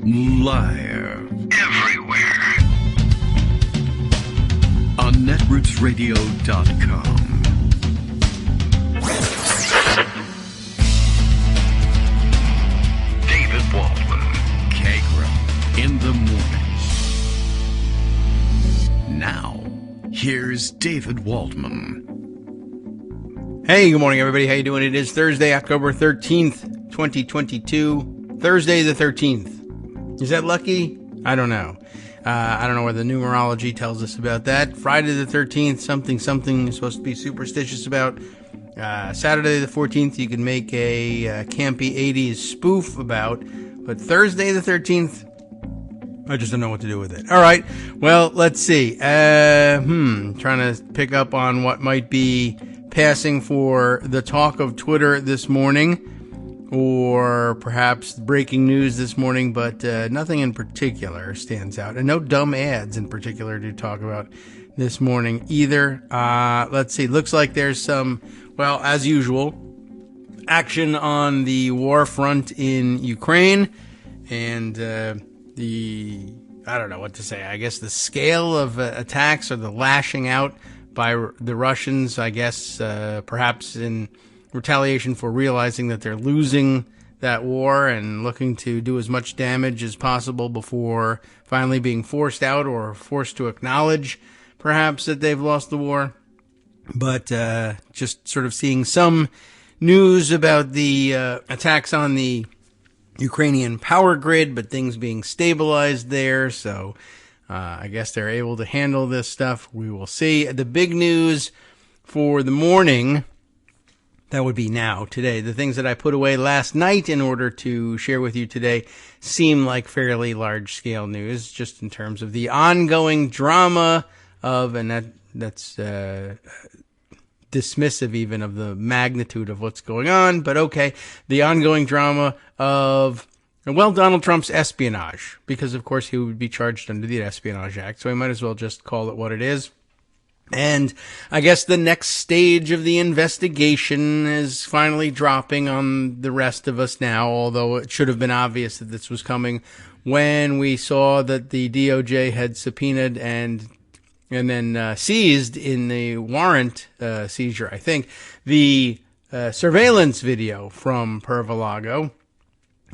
Live. Everywhere. On netrootsradio.com. David Waldman. Kagro. In the morning. Now, here's David Waldman. Hey, good morning, everybody. How you doing? It is Thursday, October 13th, 2022. Thursday the 13th. Is that lucky? I don't know. I don't know what the numerology tells us about that. Friday the 13th, something you're supposed to be superstitious about. Saturday the 14th, you can make a campy 80s spoof about. But Thursday the 13th, I just don't know what to do with it. All right. Well, let's see. Trying to pick up on what might be passing for the talk of Twitter this morning, or perhaps breaking news this morning, but nothing in particular stands out, and no dumb ads in particular to talk about this morning either. Let's see. Looks like there's some, well, as usual, action on the war front in Ukraine, and I don't know what to say. I guess the scale of attacks or the lashing out by the Russians, I guess, perhaps in retaliation for realizing that they're losing that war and looking to do as much damage as possible before finally being forced out or forced to acknowledge, perhaps, that they've lost the war. But just sort of seeing some news about the attacks on the Ukrainian power grid, but things being stabilized there, so I guess they're able to handle this stuff. We will see. The big news for the morning, that would be now, today. The things that I put away last night in order to share with you today seem like fairly large-scale news, just in terms of the ongoing drama of, and that's dismissive even of the magnitude of what's going on, but okay, the ongoing drama of, well, Donald Trump's espionage, because of course he would be charged under the Espionage Act, so we might as well just call it what it is. And I guess the next stage of the investigation is finally dropping on the rest of us now, although it should have been obvious that this was coming when we saw that the DOJ had subpoenaed and then seized in the warrant seizure, I think, the surveillance video from Mar-a-Lago.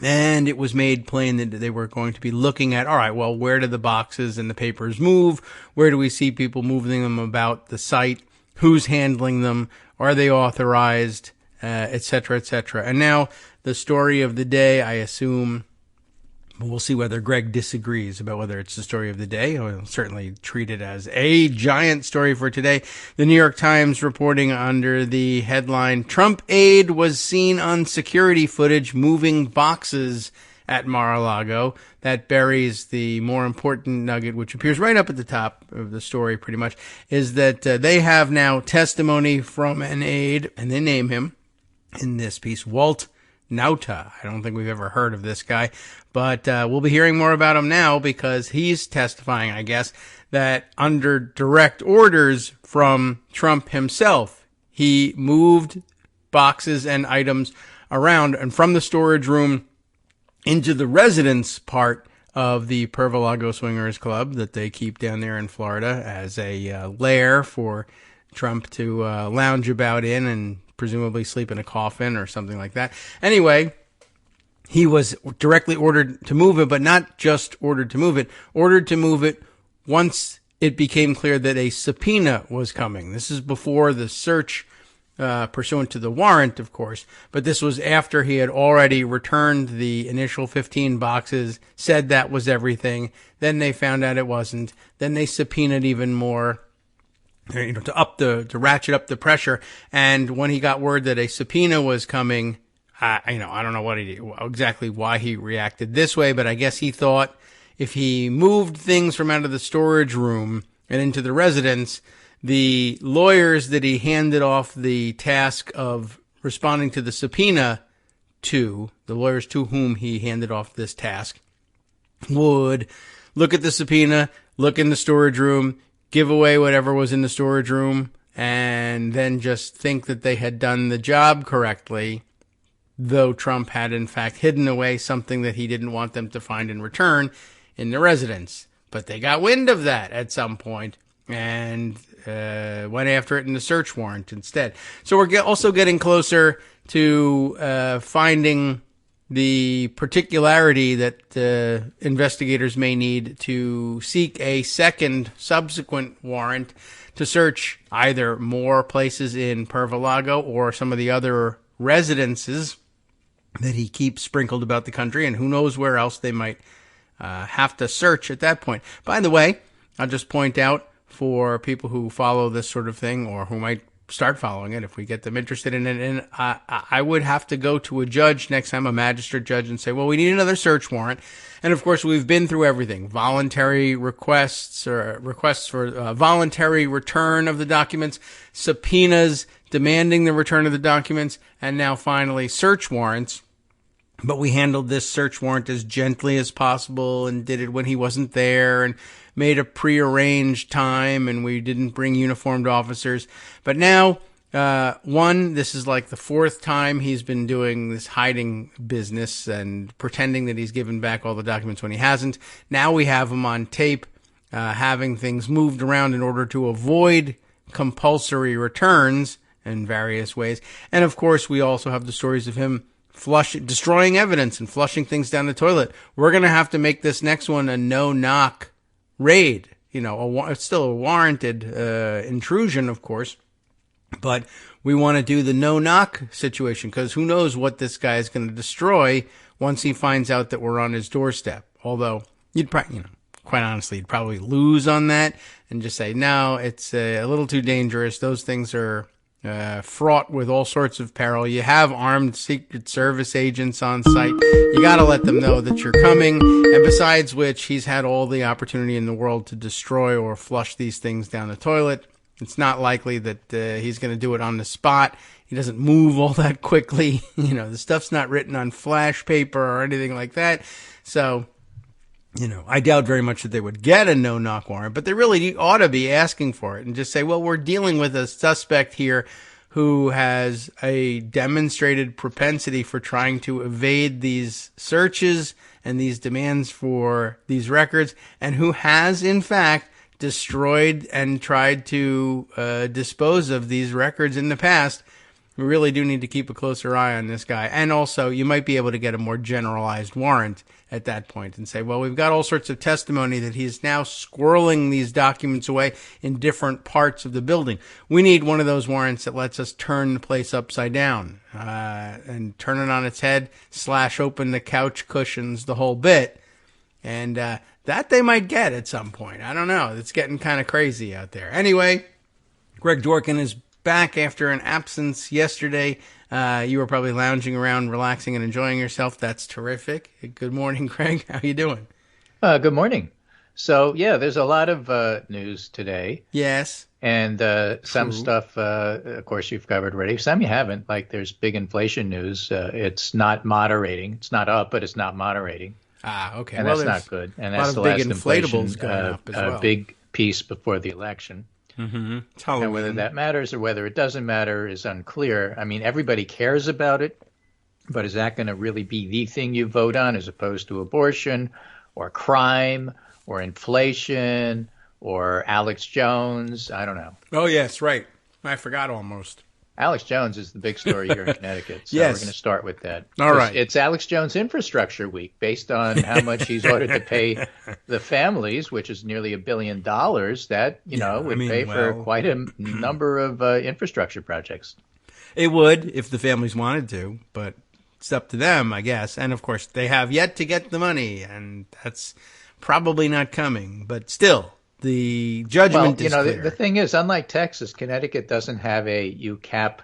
And it was made plain that they were going to be looking at, all right, well, where do the boxes and the papers move? Where do we see people moving them about the site? Who's handling them? Are they authorized? Et cetera, et cetera. And now the story of the day, I assume, we'll see whether Greg disagrees about whether it's the story of the day. I'll certainly treat it as a giant story for today. The New York Times reporting under the headline, Trump aide was seen on security footage moving boxes at Mar-a-Lago. That buries the more important nugget, which appears right up at the top of the story pretty much, is that they have now testimony from an aide, and they name him in this piece, Walt Nauta. I don't think we've ever heard of this guy, but we'll be hearing more about him now because he's testifying, I guess, that under direct orders from Trump himself, he moved boxes and items around and from the storage room into the residence part of the Mar-a-Lago Swingers Club that they keep down there in Florida as a lair for Trump to lounge about in and presumably sleep in a coffin or something like that. Anyway, he was directly ordered to move it, but not just ordered to move it once it became clear that a subpoena was coming. This is before the search pursuant to the warrant, of course, but this was after he had already returned the initial 15 boxes, said that was everything. Then they found out it wasn't. Then they subpoenaed even more, to ratchet up the pressure. And when he got word that a subpoena was coming, I don't know exactly why he reacted this way, but I guess he thought if he moved things from out of the storage room and into the residence, the lawyers that he handed off the task of responding to the subpoena to, the lawyers to whom he handed off this task, would look at the subpoena, look in the storage room, give away whatever was in the storage room, and then just think that they had done the job correctly, though Trump had in fact hidden away something that he didn't want them to find in return in the residence. But they got wind of that at some point and went after it in the search warrant instead. So we're also getting closer to finding the particularity that investigators may need to seek a second subsequent warrant to search either more places in Pervalago or some of the other residences that he keeps sprinkled about the country, and who knows where else they might have to search at that point. By the way, I'll just point out for people who follow this sort of thing or who might start following it if we get them interested in it. And I would have to go to a judge next time, a magistrate judge, and say, well, we need another search warrant. And of course, we've been through everything: voluntary requests or requests for voluntary return of the documents, subpoenas demanding the return of the documents, and now finally search warrants. But we handled this search warrant as gently as possible and did it when he wasn't there and made a prearranged time, and we didn't bring uniformed officers. But now, this is like the fourth time he's been doing this hiding business and pretending that he's given back all the documents when he hasn't. Now we have him on tape having things moved around in order to avoid compulsory returns in various ways. And of course, we also have the stories of him destroying evidence and flushing things down the toilet. We're going to have to make this next one a no-knock raid. It's still a warranted intrusion, of course, but we want to do the no-knock situation because who knows what this guy is going to destroy once he finds out that we're on his doorstep. Although you'd probably, quite honestly, you'd probably lose on that and just say, no, it's a little too dangerous. Those things are fraught with all sorts of peril. You have armed Secret Service agents on site. You got to let them know that you're coming. And besides which, he's had all the opportunity in the world to destroy or flush these things down the toilet. It's not likely that he's going to do it on the spot. He doesn't move all that quickly. The stuff's not written on flash paper or anything like that. So, I doubt very much that they would get a no-knock warrant, but they really ought to be asking for it and just say, well, we're dealing with a suspect here who has a demonstrated propensity for trying to evade these searches and these demands for these records, and who has, in fact, destroyed and tried to dispose of these records in the past. We really do need to keep a closer eye on this guy. And also, you might be able to get a more generalized warrant at that point and say, well, we've got all sorts of testimony that he's now squirreling these documents away in different parts of the building. We need one of those warrants that lets us turn the place upside down and turn it on its head, slash open the couch cushions, the whole bit. And that they might get at some point. I don't know. It's getting kind of crazy out there. Anyway, Greg Dworkin is back after an absence yesterday. You were probably lounging around, relaxing and enjoying yourself. That's terrific. Good morning, Greg. How you doing? Good morning. So, yeah, there's a lot of news today. Yes. And some stuff, of course, you've covered already. Some you haven't. Like there's big inflation news. It's not moderating. It's not up, but it's not moderating. Ah, okay. And that's not good. And that's the last inflation, big piece before the election. Mm-hmm. And whether that matters or whether it doesn't matter is unclear. I mean, everybody cares about it, but is that going to really be the thing you vote on as opposed to abortion or crime or inflation or Alex Jones? I don't know. Oh, yes, right. I forgot almost. Alex Jones is the big story here in Connecticut, so yes. We're going to start with that. All right. It's Alex Jones Infrastructure Week, based on how much he's ordered to pay the families, which is nearly $1 billion. That, would pay for quite a number of infrastructure projects. It would, if the families wanted to, but it's up to them, I guess. And, of course, they have yet to get the money, and that's probably not coming. But still, the judgment is clear. The thing is, unlike Texas, Connecticut doesn't have you cap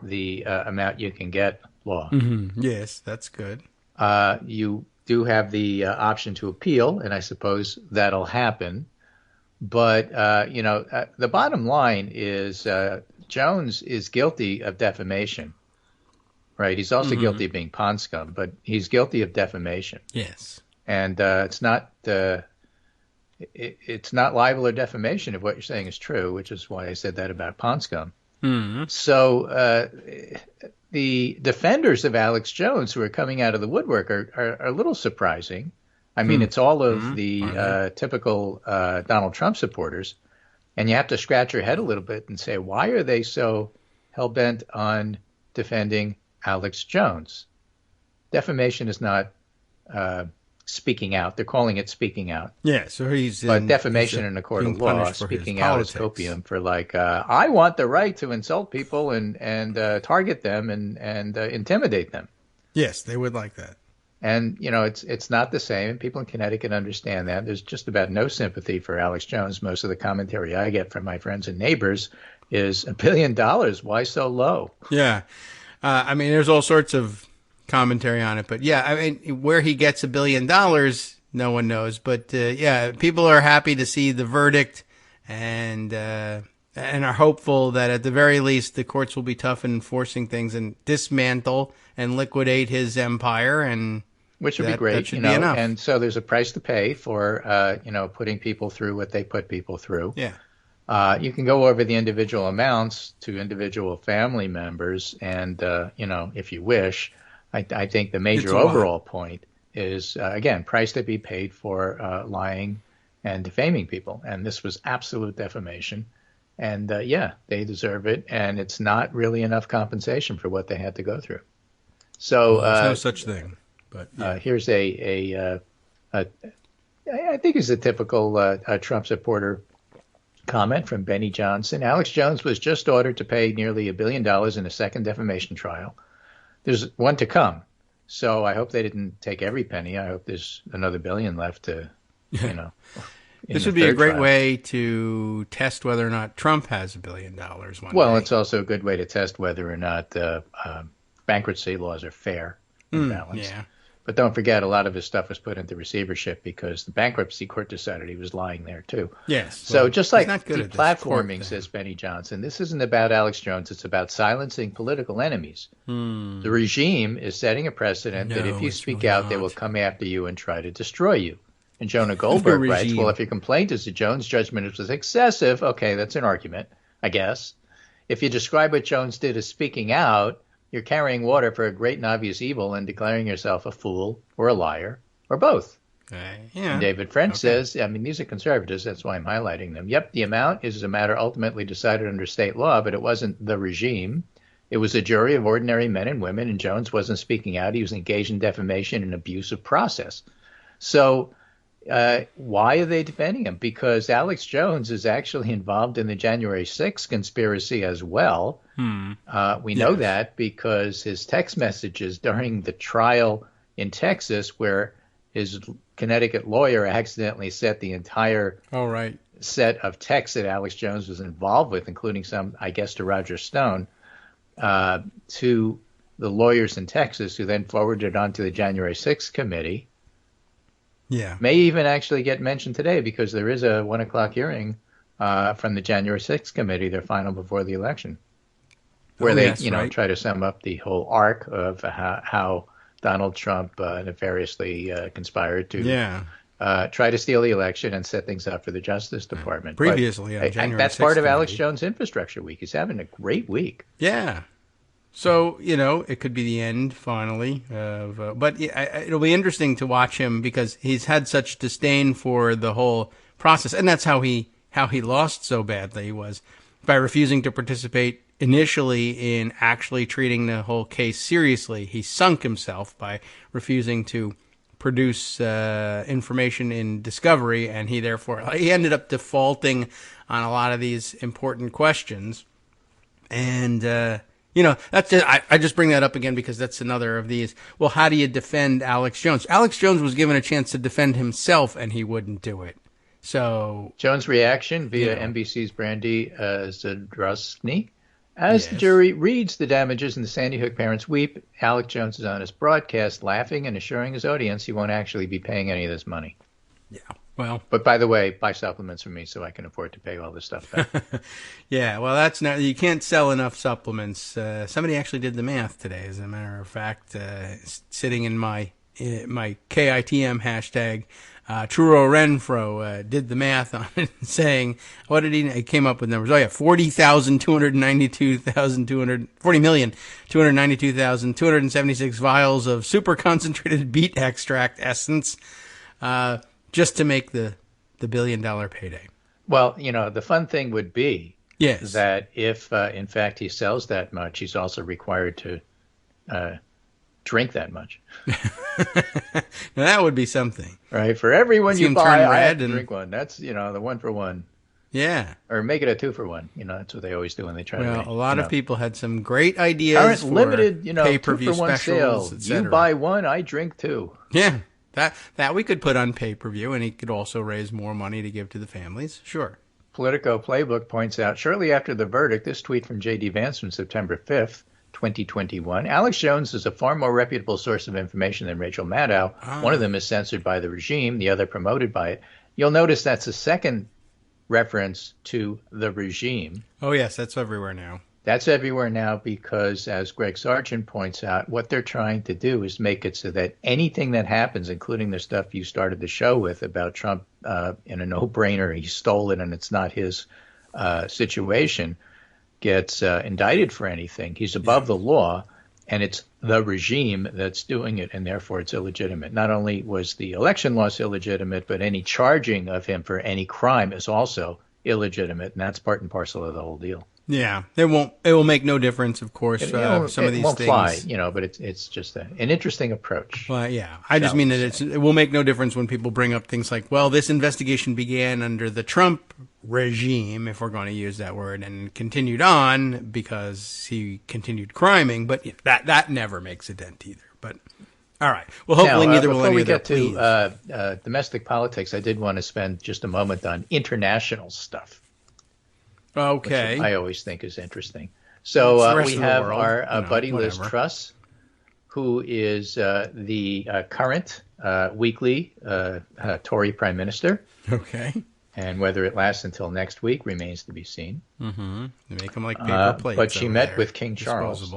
the amount you can get law. Mm-hmm. Yes, that's good. You do have the option to appeal, and I suppose that'll happen. But, the bottom line is Jones is guilty of defamation, right? He's also guilty of being pond scum, but he's guilty of defamation. Yes. And it's not libel or defamation if what you're saying is true, which is why I said that about pond scum. So the defenders of Alex Jones who are coming out of the woodwork are a little surprising. I mean, it's all of the typical Donald Trump supporters. And you have to scratch your head a little bit and say, why are they so hell-bent on defending Alex Jones? Defamation is not speaking out. They're calling it speaking out. Yeah, so but defamation in a court of law, speaking out is copium for like, I want the right to insult people and target them and intimidate them. Yes, they would like that. And, you know, it's not the same. People in Connecticut understand that. There's just about no sympathy for Alex Jones. Most of the commentary I get from my friends and neighbors is $1 billion. Why so low? Yeah. I mean, there's all sorts of commentary on it. But, yeah, I mean, where he gets $1 billion, no one knows. But, yeah, people are happy to see the verdict and are hopeful that at the very least the courts will be tough in enforcing things and dismantle and liquidate his empire, and which would be great, you know. And so there's a price to pay for you know, putting people through what they put people through. Yeah. You can go over the individual amounts to individual family members, and you know, if you wish, I think the major overall point is again, price to be paid for lying and defaming people, and this was absolute defamation. And yeah, they deserve it, and it's not really enough compensation for what they had to go through. So there's no such thing. But yeah. Here's I think is a typical Trump supporter comment from Benny Johnson. Alex Jones was just ordered to pay nearly $1 billion in a second defamation trial. There's one to come, so I hope they didn't take every penny. I hope there's another $1 billion left to, you know. This would be a great way to test whether or not Trump has $1 billion one day. It's also a good way to test whether or not bankruptcy laws are fair and balanced. Yeah. But don't forget, a lot of his stuff was put into receivership because the bankruptcy court decided he was lying there, too. Yes. So just like deplatforming, says Benny Johnson, this isn't about Alex Jones. It's about silencing political enemies. The regime is setting a precedent that if you speak out, they will come after you and try to destroy you. And Jonah Goldberg writes, well, if your complaint is that Jones' judgment was excessive, okay, that's an argument, I guess. If you describe what Jones did as speaking out, you're carrying water for a great and obvious evil and declaring yourself a fool or a liar or both. Yeah. And David French says, I mean, these are conservatives, that's why I'm highlighting them. Yep, the amount is a matter ultimately decided under state law, but it wasn't the regime. It was a jury of ordinary men and women, and Jones wasn't speaking out. He was engaged in defamation and abusive process. So why are they defending him? Because Alex Jones is actually involved in the January 6th conspiracy as well. We know that because his text messages during the trial in Texas, where his Connecticut lawyer accidentally set the entire set of texts that Alex Jones was involved with, including some, I guess, to Roger Stone, to the lawyers in Texas, who then forwarded it on to the January 6th committee. Yeah. May even actually get mentioned today because there is a 1 o'clock hearing from the January 6th committee, their final before the election, where they try to sum up the whole arc of how Donald Trump nefariously conspired to try to steal the election and set things up for the Justice Department. Previously, that's part of Alex Jones Infrastructure Week. He's having a great week. Yeah. So, it could be the end, finally. But it'll be interesting to watch him because he's had such disdain for the whole process. And that's how he lost so badly, was by refusing to participate initially in actually treating the whole case seriously. He sunk himself by refusing to produce information in discovery, and he ended up defaulting on a lot of these important questions. And that's just, I just bring that up again because that's another of these. Well, how do you defend Alex Jones? Alex Jones was given a chance to defend himself, and he wouldn't do it. So Jones' reaction via NBC's Brandy Zadrozny. As the jury reads the damages and the Sandy Hook parents weep, Alex Jones is on his broadcast laughing and assuring his audience he won't actually be paying any of this money. Yeah, well. But by the way, buy supplements from me so I can afford to pay all this stuff back. Yeah, well, that's not, you can't sell enough supplements. Somebody actually did the math today, as a matter of fact, sitting in my my KITM hashtag, Truro Renfro did the math on it, saying, what did he came up with numbers? Oh yeah, 40,292,276 vials of super concentrated beet extract essence, just to make the $1 billion payday. Well, the fun thing would be yes, that if, in fact, he sells that much, he's also required to drink that much. Now that would be something, right? For everyone you buy, I have to drink one. That's the 1 for 1. Yeah, or make it a 2 for 1. That's what they always do when they try to. Well, a lot of people had some great ideas. Current for limited, pay-per-view 2 for 1 specials, sale. You buy one, I drink 2. Yeah, that we could put on pay-per-view, and he could also raise more money to give to the families. Sure. Politico Playbook points out, shortly after the verdict, this tweet from J.D. Vance from September 5th. 2021. Alex Jones is a far more reputable source of information than Rachel Maddow. One of them is censored by the regime, the other promoted by it. You'll notice that's a second reference to the regime. Oh, yes, that's everywhere now. That's everywhere now because, as Greg Sargent points out, what they're trying to do is make it so that anything that happens, including the stuff you started the show with about Trump in a no-brainer, he stole it and it's not his situation, gets indicted for anything. He's above the law, and it's the regime that's doing it, and therefore it's illegitimate. Not only was the election loss illegitimate, but any charging of him for any crime is also illegitimate, and that's part and parcel of the whole deal. Yeah, it will make no difference, of course. Some of these won't things fly, but it's just an interesting approach. Well, yeah, I just mean that it will make no difference when people bring up things like, well, this investigation began under the Trump regime, if we're going to use that word, and continued on because he continued criming. But that never makes a dent either. But all right, well, hopefully neither will any of that. Before we get to domestic politics, I did want to spend just a moment on international stuff. Okay. Which I always think is interesing. So we have our buddy Liz Truss, who is the current weekly Tory Prime Minister. Okay. And whether it lasts until next week remains to be seen. Mm-hmm. They make them like paper plates. But she met with King Charles.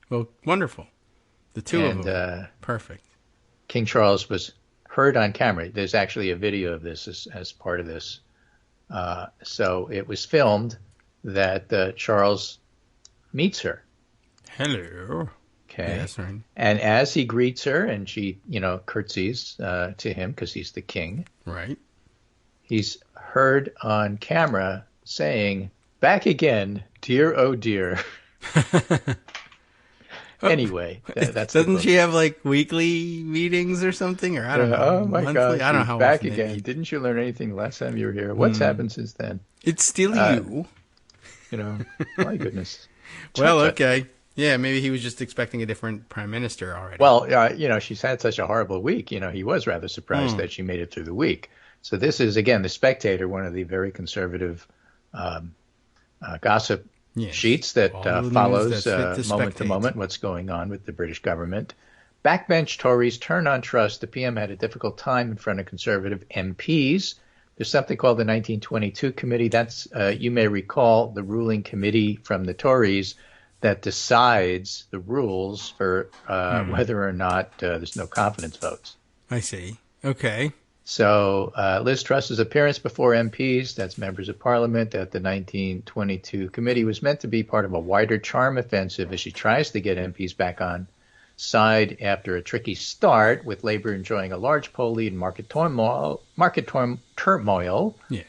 Well, wonderful. The two of them. Perfect. King Charles was heard on camera. There's actually a video of this as part of this. So it was filmed that Charles meets her. Hello. Okay. Yes, right. And as he greets her and she, curtsies to him because he's the king. Right. He's heard on camera saying, "Back again, dear, oh dear." Anyway, that's doesn't she have like weekly meetings or something, or I don't know? Oh my God! I don't know how back often again. Didn't you learn anything last time you were here? What's happened since then? It's still you. My goodness. Well, okay. Yeah, maybe he was just expecting a different prime minister already. Well, she's had such a horrible week. He was rather surprised that she made it through the week. So this is, again, The Spectator, one of the very conservative gossip sheets that follows moment to moment what's going on with the British government. Backbench Tories turn on Truss. The PM had a difficult time in front of conservative MPs. There's something called the 1922 committee. That's, you may recall, the ruling committee from the Tories that decides the rules for whether or not there's no confidence votes. I see. Okay. So Liz Truss's appearance before MPs, that's members of parliament, at the 1922 committee was meant to be part of a wider charm offensive as she tries to get MPs back on side after a tricky start, with Labour enjoying a large poll lead and market turmoil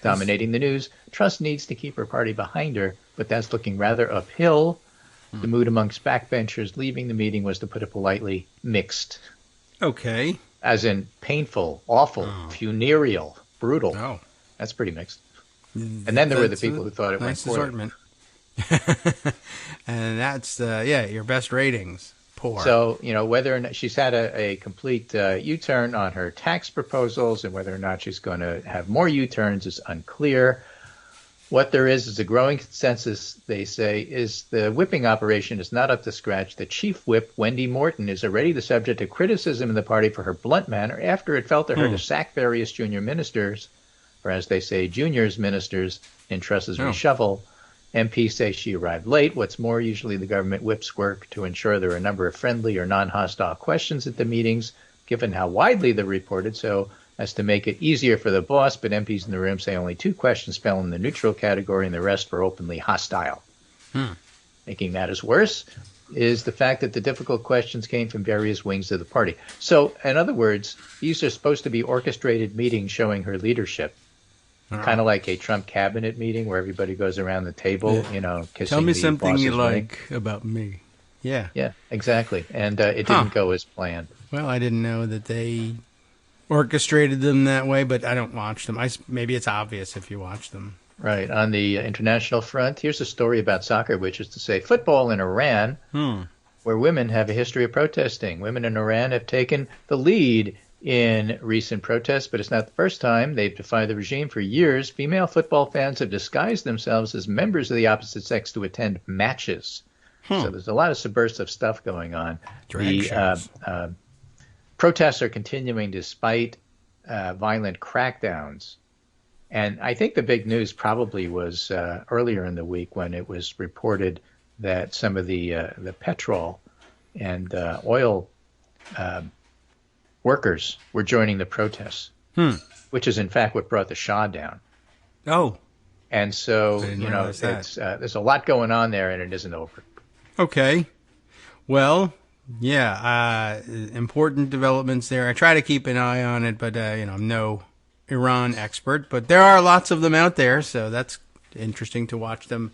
dominating the news. Truss needs to keep her party behind her, but that's looking rather uphill. The mood amongst backbenchers leaving the meeting was, to put it politely, mixed. Okay. As in painful, awful, funereal, brutal. Oh. That's pretty mixed. And then there were the people who thought it nice went assortment. And that's, your best ratings. Poor. So, whether or not she's had a complete U-turn on her tax proposals, and whether or not she's going to have more U-turns is unclear. What there is a growing consensus, they say, is the whipping operation is not up to scratch. The chief whip, Wendy Morton, is already the subject of criticism in the party for her blunt manner after it fell to her to sack various junior ministers, or as they say, juniors ministers, in Truss's reshuffle. MPs say she arrived late. What's more, usually the government whips work to ensure there are a number of friendly or non-hostile questions at the meetings. given how widely they're reported, so as to make it easier for the boss, but MPs in the room say only 2 questions fell in the neutral category and the rest were openly hostile. Making matters worse is the fact that the difficult questions came from various wings of the party. So, in other words, these are supposed to be orchestrated meetings showing her leadership. Kind of like a Trump cabinet meeting where everybody goes around the table, kissing Tell me the something you boss's like ring. about me. Yeah. Yeah, exactly. And it didn't go as planned. Well, I didn't know that they orchestrated them that way, but I don't watch them. Maybe it's obvious if you watch them. Right. On the international front, here's a story about soccer, which is to say football in Iran, where women have a history of protesting. Women in Iran have taken the lead in recent protests, but it's not the first time. They've defied the regime for years. Female football fans have disguised themselves as members of the opposite sex to attend matches. So there's a lot of subversive stuff going on. The protests are continuing despite violent crackdowns. And I think the big news probably was earlier in the week when it was reported that some of the petrol and oil workers were joining the protests, which is in fact what brought the Shah down. Oh. And so, there's a lot going on there and it isn't over. Okay. Well, yeah, important developments there. I try to keep an eye on it, but, I'm no Iran expert, but there are lots of them out there, so that's interesting to watch them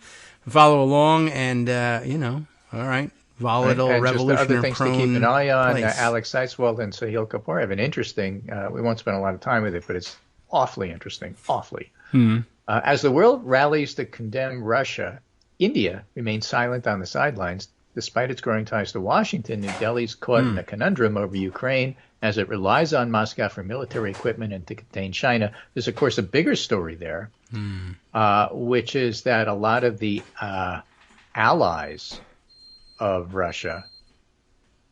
follow along and, all right, volatile, and revolutionary just other things to keep an eye on. Alex Seitz-Wald and Sahil Kapoor have an interesting, we won't spend a lot of time with it, but it's awfully interesting, awfully. As the world rallies to condemn Russia, India remains silent on the sidelines. Despite its growing ties to Washington, New Delhi's caught in a conundrum over Ukraine as it relies on Moscow for military equipment and to contain China. There's, of course, a bigger story there, which is that a lot of the allies of Russia,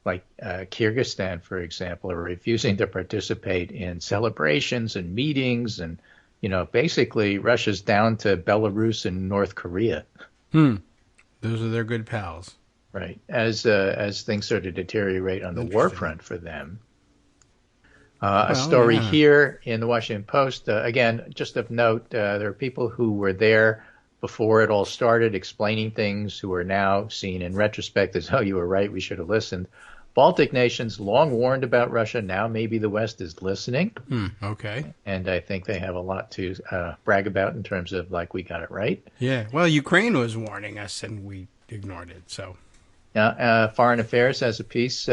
like Kyrgyzstan, for example, are refusing to participate in celebrations and meetings. And, basically Russia's down to Belarus and North Korea. Those are their good pals. Right. As things sort of deteriorate on the war front for them. A story here in the Washington Post. Again, just of note, there are people who were there before it all started explaining things who are now seen in retrospect as, oh, you were right, we should have listened. Baltic nations long warned about Russia. Now maybe the West is listening. Okay. And I think they have a lot to brag about in terms of, like, we got it right. Yeah. Well, Ukraine was warning us and we ignored it, so... Foreign Affairs has a piece,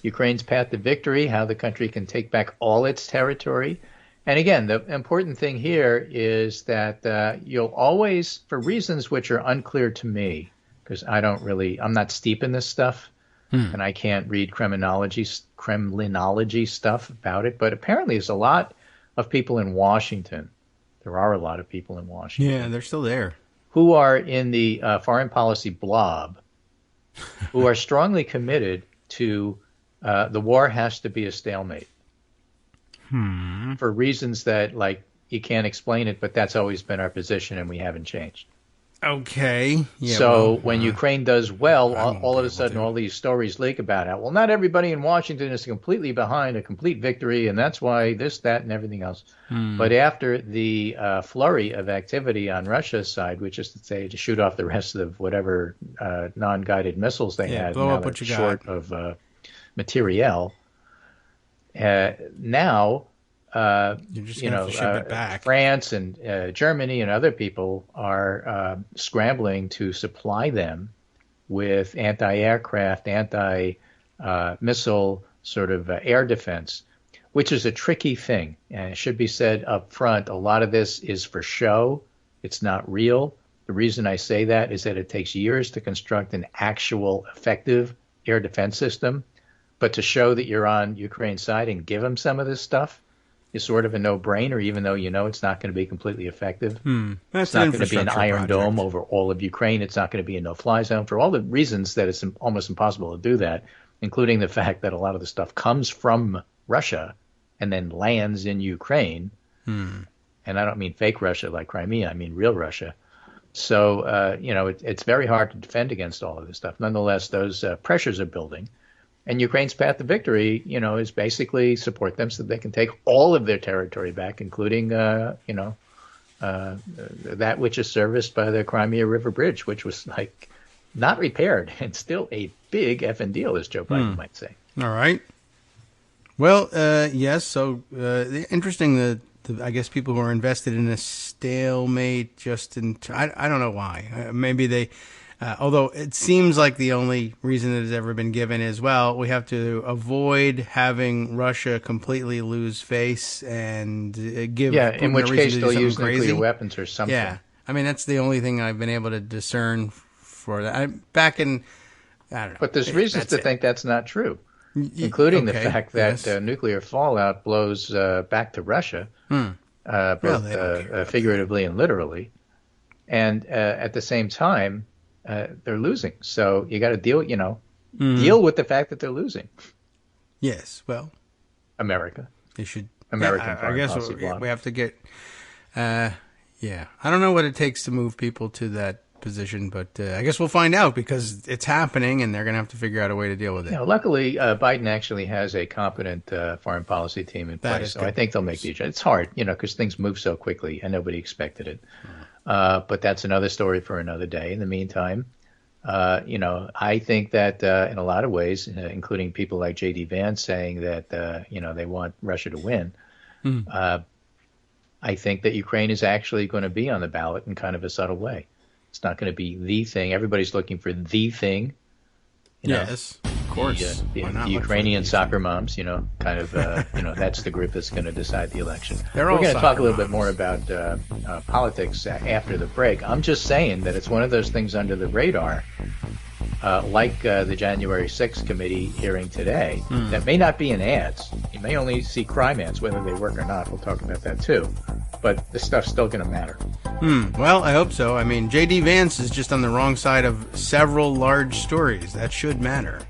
Ukraine's Path to Victory, how the country can take back all its territory. And again, the important thing here is that you'll always, for reasons which are unclear to me, because I'm not steep in this stuff, and I can't read Kremlinology stuff about it, but apparently there's a lot of people in Washington. There are a lot of people in Washington. Yeah, they're still there. Who are in the foreign policy blob, who are strongly committed to the war has to be a stalemate for reasons that, like, you can't explain it, but that's always been our position and we haven't changed. Okay. Yeah, so when Ukraine does well, all of a sudden all these stories leak about it. Well, not everybody in Washington is completely behind a complete victory, and that's why this, that, and everything else. But after the flurry of activity on Russia's side, which is to say to shoot off the rest of whatever non-guided missiles they had, blow now up what they're you short got. of materiel, now... You're just gonna have to ship it back. France and Germany and other people are scrambling to supply them with anti-aircraft, anti-missile sort of air defense, which is a tricky thing. And it should be said up front, a lot of this is for show. It's not real. The reason I say that is that it takes years to construct an actual effective air defense system. But to show that you're on Ukraine's side and give them some of this stuff is sort of a no-brainer, even though it's not going to be completely effective. That's it's not going to be an Iron Dome over all of Ukraine. It's not going to be a no-fly zone for all the reasons that it's almost impossible to do that, including the fact that a lot of the stuff comes from Russia and then lands in Ukraine. And I don't mean fake Russia like Crimea. I mean real Russia. So, it's very hard to defend against all of this stuff. Nonetheless, those pressures are building. And Ukraine's path to victory, is basically support them so they can take all of their territory back, including, that which is serviced by the Crimea River Bridge, which was not repaired and still a big effing deal, as Joe Biden might say. All right. Well, yes. So interesting that I guess people who are invested in a stalemate I don't know why. Maybe they. Although it seems like the only reason that has ever been given is, well, we have to avoid having Russia completely lose face and give. Yeah, in which case they'll use crazy nuclear weapons or something. Yeah, I mean that's the only thing I've been able to discern for that. I don't know. But there's reasons to think that's not true, including the fact that nuclear fallout blows back to Russia, both figuratively and literally, and at the same time. They're losing, so you got to deal with the fact that they're losing. Yes, well, America. They should. American. I guess we have to get. I don't know what it takes to move people to that position, but I guess we'll find out because it's happening, and they're going to have to figure out a way to deal with it. Luckily, Biden actually has a competent foreign policy team in place, so I think they'll make the adjustment. It's hard, because things move so quickly, and nobody expected it. But that's another story for another day. In the meantime, I think that in a lot of ways, including people like J.D. Vance saying that, they want Russia to win, I think that Ukraine is actually going to be on the ballot in kind of a subtle way. It's not going to be the thing. Everybody's looking for the thing. Yes, of course. The Ukrainian soccer moms, kind of, that's the group that's going to decide the election. We're going to talk a little bit more about politics after the break. I'm just saying that it's one of those things under the radar, like the January 6th committee hearing today, that may not be in ads. You may only see crime ads, whether they work or not. We'll talk about that too. But this stuff's still going to matter. Well, I hope so. I mean, J.D. Vance is just on the wrong side of several large stories. That should matter.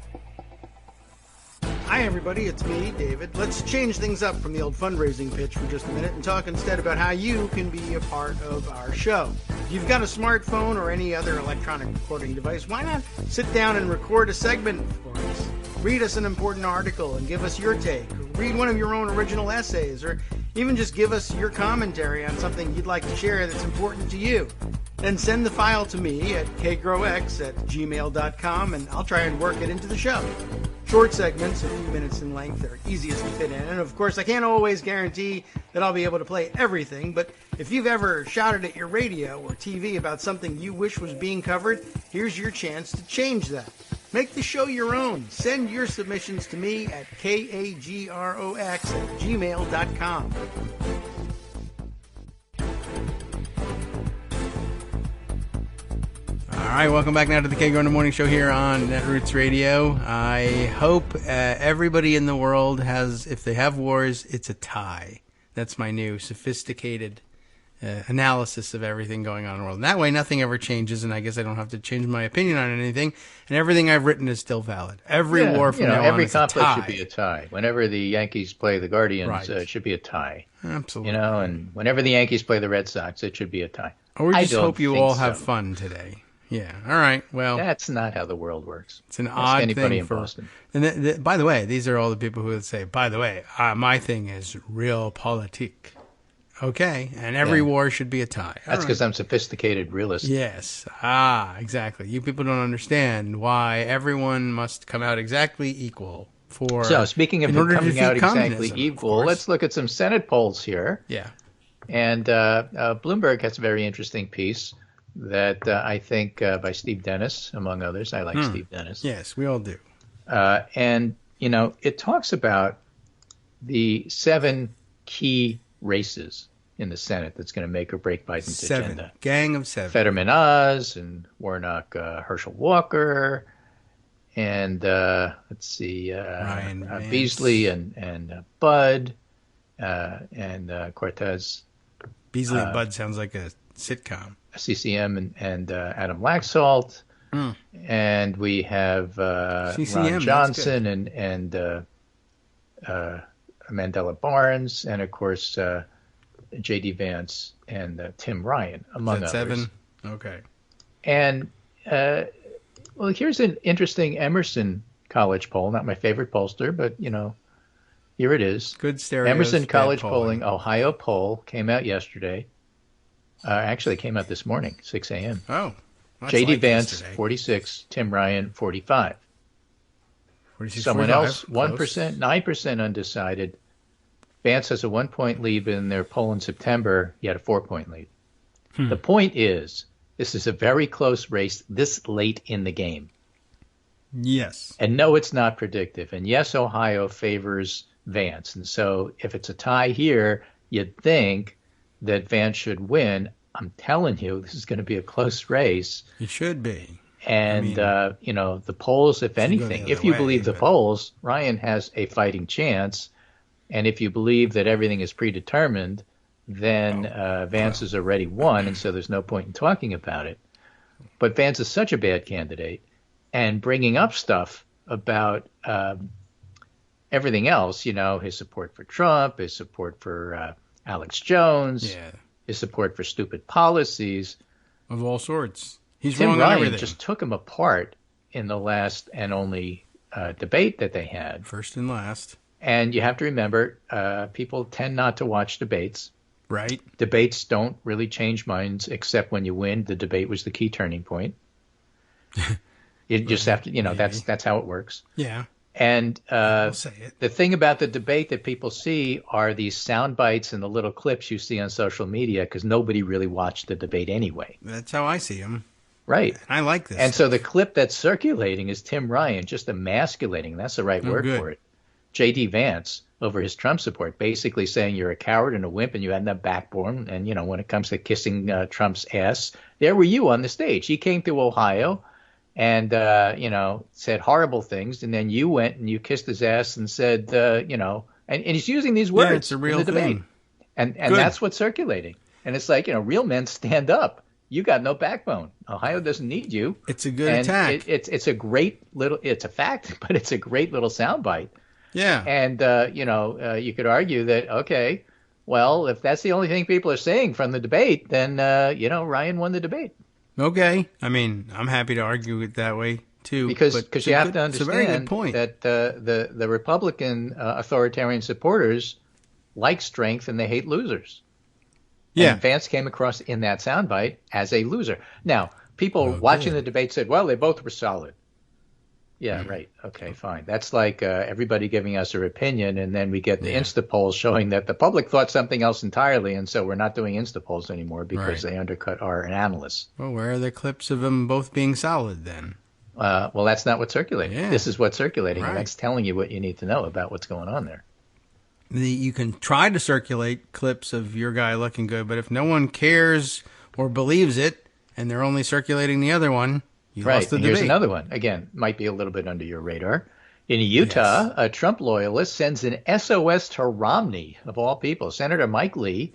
Hi, everybody. It's me, David. Let's change things up from the old fundraising pitch for just a minute and talk instead about how you can be a part of our show. If you've got a smartphone or any other electronic recording device, why not sit down and record a segment for us? Read us an important article and give us your take. Or read one of your own original essays, or even just give us your commentary on something you'd like to share that's important to you. Then send the file to me at kgrox@gmail.com, and I'll try and work it into the show. Short segments, a few minutes in length, are easiest to fit in. And of course, I can't always guarantee that I'll be able to play everything, but if you've ever shouted at your radio or TV about something you wish was being covered, here's your chance to change that. Make the show your own. Send your submissions to me at kagrox@gmail.com. All right, welcome back now to the Kagro in the Morning Show here on Netroots Radio. I hope everybody in the world has, if they have wars, it's a tie. That's my new sophisticated analysis of everything going on in the world. And that way, nothing ever changes, and I guess I don't have to change my opinion on anything, and everything I've written is still valid. Every war from now on is a tie. Every conflict should be a tie. Whenever the Yankees play the Guardians, it should be a tie. Absolutely. And whenever the Yankees play the Red Sox, it should be a tie. Or we just hope you all have fun today. Yeah. All right. Well, that's not how the world works. It's an odd anybody thing in for Boston. And by the way, these are all the people who would say, "By the way, my thing is realpolitik." Okay, and every war should be a tie. That's because I'm a sophisticated realist. Yes. Exactly. You people don't understand why everyone must come out exactly equal for. So speaking of coming out exactly equal, let's look at some Senate polls here. Yeah. And Bloomberg has a very interesting piece that I think by Steve Dennis, among others. I like Steve Dennis. Yes, we all do. And, it talks about the 7 key races in the Senate that's going to make or break Biden's agenda. Gang of 7. Fetterman Oz and Warnock Herschel Walker and, let's see, Ryan Beasley and Bud and Cortez. Beasley and Bud sounds like a sitcom. CCM and Adam Laxalt, and we have Ron Johnson and Mandela Barnes, and of course J.D. Vance and Tim Ryan, among others. 7? Okay. And well, here's an interesting Emerson College poll, not my favorite pollster, but, here it is. Good stereo. Emerson College polling, Ohio poll came out yesterday. Actually, it came out this morning, 6 a.m. Oh. J.D. like Vance, yesterday. 46. Tim Ryan, 45. 46, Someone 45. else, 1%, 9% undecided. Vance has a 1-point lead, but in their poll in September, he had a 4-point lead. The point is, this is a very close race this late in the game. Yes. And no, it's not predictive. And yes, Ohio favors Vance. And so if it's a tie here, you'd think that Vance should win. I'm telling you, this is going to be a close race. It should be. And, the polls, if anything, if you believe the polls, Ryan has a fighting chance. And if you believe that everything is predetermined, then Vance has already won, and so there's no point in talking about it. But Vance is such a bad candidate, and bringing up stuff about everything else, his support for Trump, his support for Alex Jones, his support for stupid policies. Of all sorts. He's Tim wrong Ryan on everything. just took him apart in the last and only debate that they had. First and last. And you have to remember, people tend not to watch debates. Right. Debates don't really change minds except when you win. The debate was the key turning point. You just have to, that's how it works. Yeah. And I'll say it. the thing about the debate that people see are these sound bites and the little clips you see on social media because nobody really watched the debate anyway. That's how I see him. Right. I like this. And so the clip that's circulating is Tim Ryan just emasculating. That's the right word good. for it. J.D. Vance over his Trump support, basically saying you're a coward and a wimp and you had no backbone. And, when it comes to kissing Trump's ass, there were you on the stage. He came to Ohio and, said horrible things. And then you went and you kissed his ass and said, and he's using these words it's a real in the debate. thing. And that's what's circulating. And it's like, real men stand up. You got no backbone. Ohio doesn't need you. It's a good attack. It's a great little, it's a fact, but it's a great little soundbite. Yeah. And, you could argue that, okay, well, if that's the only thing people are saying from the debate, then, Ryan won the debate. Okay. I mean, I'm happy to argue it that way, too. Because you have to it's a very good understand point. that the Republican authoritarian supporters like strength and they hate losers. Yeah. And Vance came across in that soundbite as a loser. Now, people watching the debate said, well, they both were solid. Yeah, right. Okay, fine. That's like everybody giving us their opinion, and then we get the Insta polls showing that the public thought something else entirely, and so we're not doing Insta polls anymore because they undercut our analysts. Well, where are the clips of them both being solid then? Well, that's not what's circulating. Yeah. This is what's circulating, and Right. that's telling you what you need to know about what's going on there. You can try to circulate clips of your guy looking good, but if no one cares or believes it, and they're only circulating the other one, you lost the and debate. here's another one. Again, might be a little bit under your radar. In Utah, a Trump loyalist sends an SOS to Romney, of all people. Senator Mike Lee,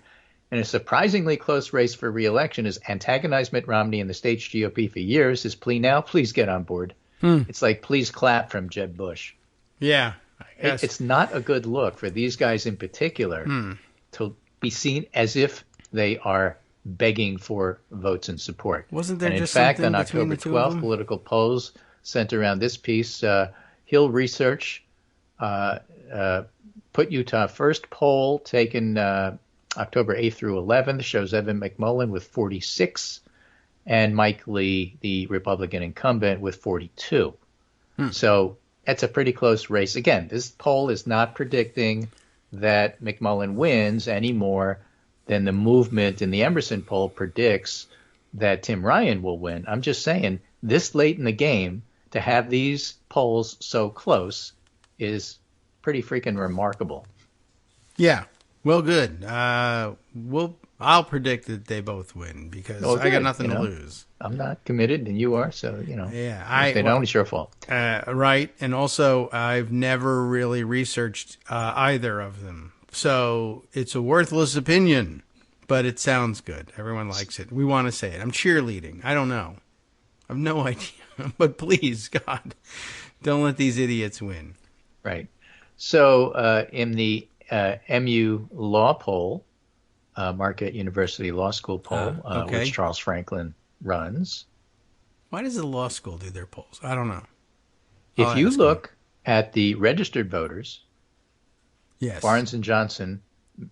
in a surprisingly close race for re-election, has antagonized Mitt Romney and the state's GOP for years. His plea now, please get on board. It's like, please clap from Jeb Bush. Yeah. I guess. It's not a good look for these guys in particular to be seen as if they are begging for votes and support. Wasn't there and just in fact, something on between October the two of 12th, them? political polls sent around this piece, Hill Research put Utah first poll taken October 8th through 11th shows Evan McMullen with 46 and Mike Lee, the Republican incumbent, with 42. So that's a pretty close race. Again, this poll is not predicting that McMullen wins any more than the movement in the Emerson poll predicts that Tim Ryan will win. I'm just saying, this late in the game, to have these polls so close is pretty freaking remarkable. Yeah. Well, good. I'll predict that they both win because I got nothing to lose. I'm not committed, and you are, so, Yeah, if they don't, it's your fault. Right. And also, I've never really researched either of them. So it's a worthless opinion, but it sounds good. Everyone likes it. We want to say it. I'm cheerleading. I don't know. I have no idea. But please, God, don't let these idiots win. Right. So in the MU law poll, Marquette University Law School poll, which Charles Franklin runs. Why does the law school do their polls? I don't know. If you look at the registered voters, yes, Barnes and Johnson,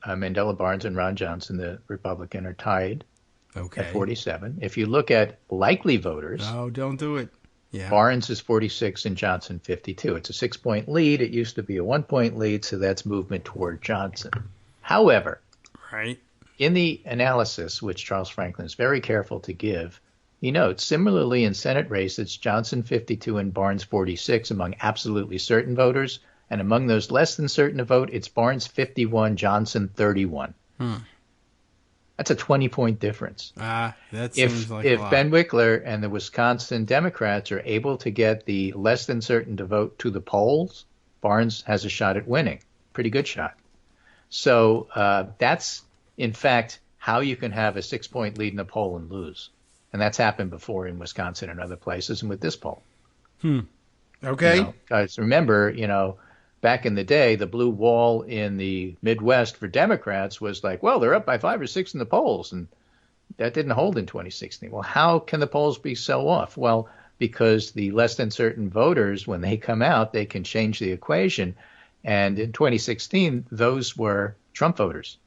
Mandela Barnes and Ron Johnson, the Republican, are tied at 47. If you look at likely voters, oh, don't do it. Yeah, Barnes is 46 and Johnson 52. It's a 6-point lead. It used to be a 1-point lead, so that's movement toward Johnson. However, right, in the analysis, which Charles Franklin is very careful to give, he notes, similarly in Senate races, Johnson 52 and Barnes 46 among absolutely certain voters, and among those less than certain to vote, it's Barnes 51, Johnson 31. That's a 20-point difference. That seems like a lot. If Ben Wickler and the Wisconsin Democrats are able to get the less than certain to vote to the polls, Barnes has a shot at winning. Pretty good shot. So that's, in fact, how you can have a 6-point lead in a poll and lose. And that's happened before in Wisconsin and other places, and with this poll. Okay. Guys, remember, back in the day, the blue wall in the Midwest for Democrats was like, well, they're up by 5 or 6 in the polls, and that didn't hold in 2016. Well, how can the polls be so off? Well, because the less than certain voters, when they come out, they can change the equation. And in 2016, those were Trump voters.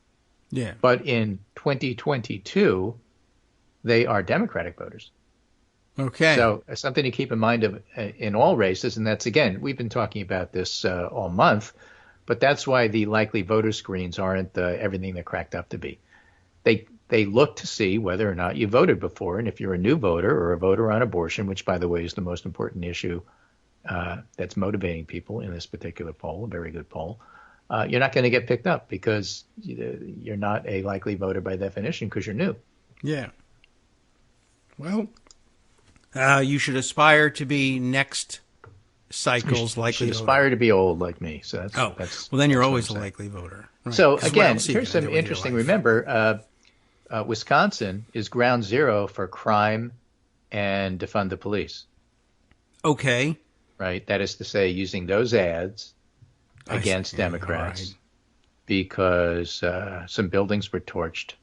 Yeah. But in 2022, they are Democratic voters. Okay. So something to keep in mind in all races, and that's, again, we've been talking about this all month, but that's why the likely voter screens aren't everything they're cracked up to be. They look to see whether or not you voted before, and if you're a new voter or a voter on abortion, which, by the way, is the most important issue that's motivating people in this particular poll, a very good poll, you're not going to get picked up because you're not a likely voter by definition because you're new. Yeah. Well, you should aspire to be next cycle's likely voter. Aspire to be old like me. So that's well, then you're always a likely voter. Right. So again, here's some interesting. Remember, Wisconsin is ground zero for crime and defund the police. Okay. Right. That is to say, using those ads against Democrats because some buildings were torched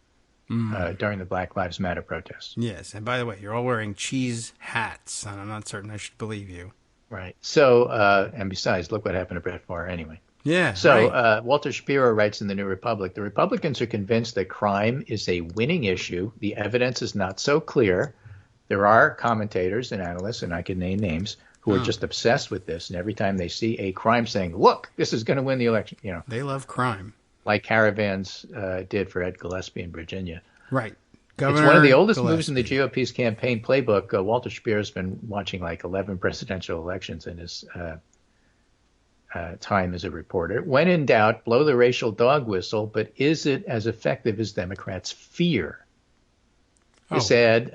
during the Black Lives Matter protests. Yes. And by the way, you're all wearing cheese hats, and I'm not certain I should believe you. Right. So, and besides, look what happened to Brett Favre anyway. Yeah. So Walter Shapiro writes in the New Republic, the Republicans are convinced that crime is a winning issue. The evidence is not so clear. There are commentators and analysts, and I can name names, who are just obsessed with this. And every time they see a crime saying, look, this is going to win the election, They love crime. Like Caravans did for Ed Gillespie in Virginia. Right. It's one of the oldest moves in the GOP's campaign playbook. Walter Shapiro's been watching like 11 presidential elections in his time as a reporter. When in doubt, blow the racial dog whistle, but is it as effective as Democrats fear? This ad,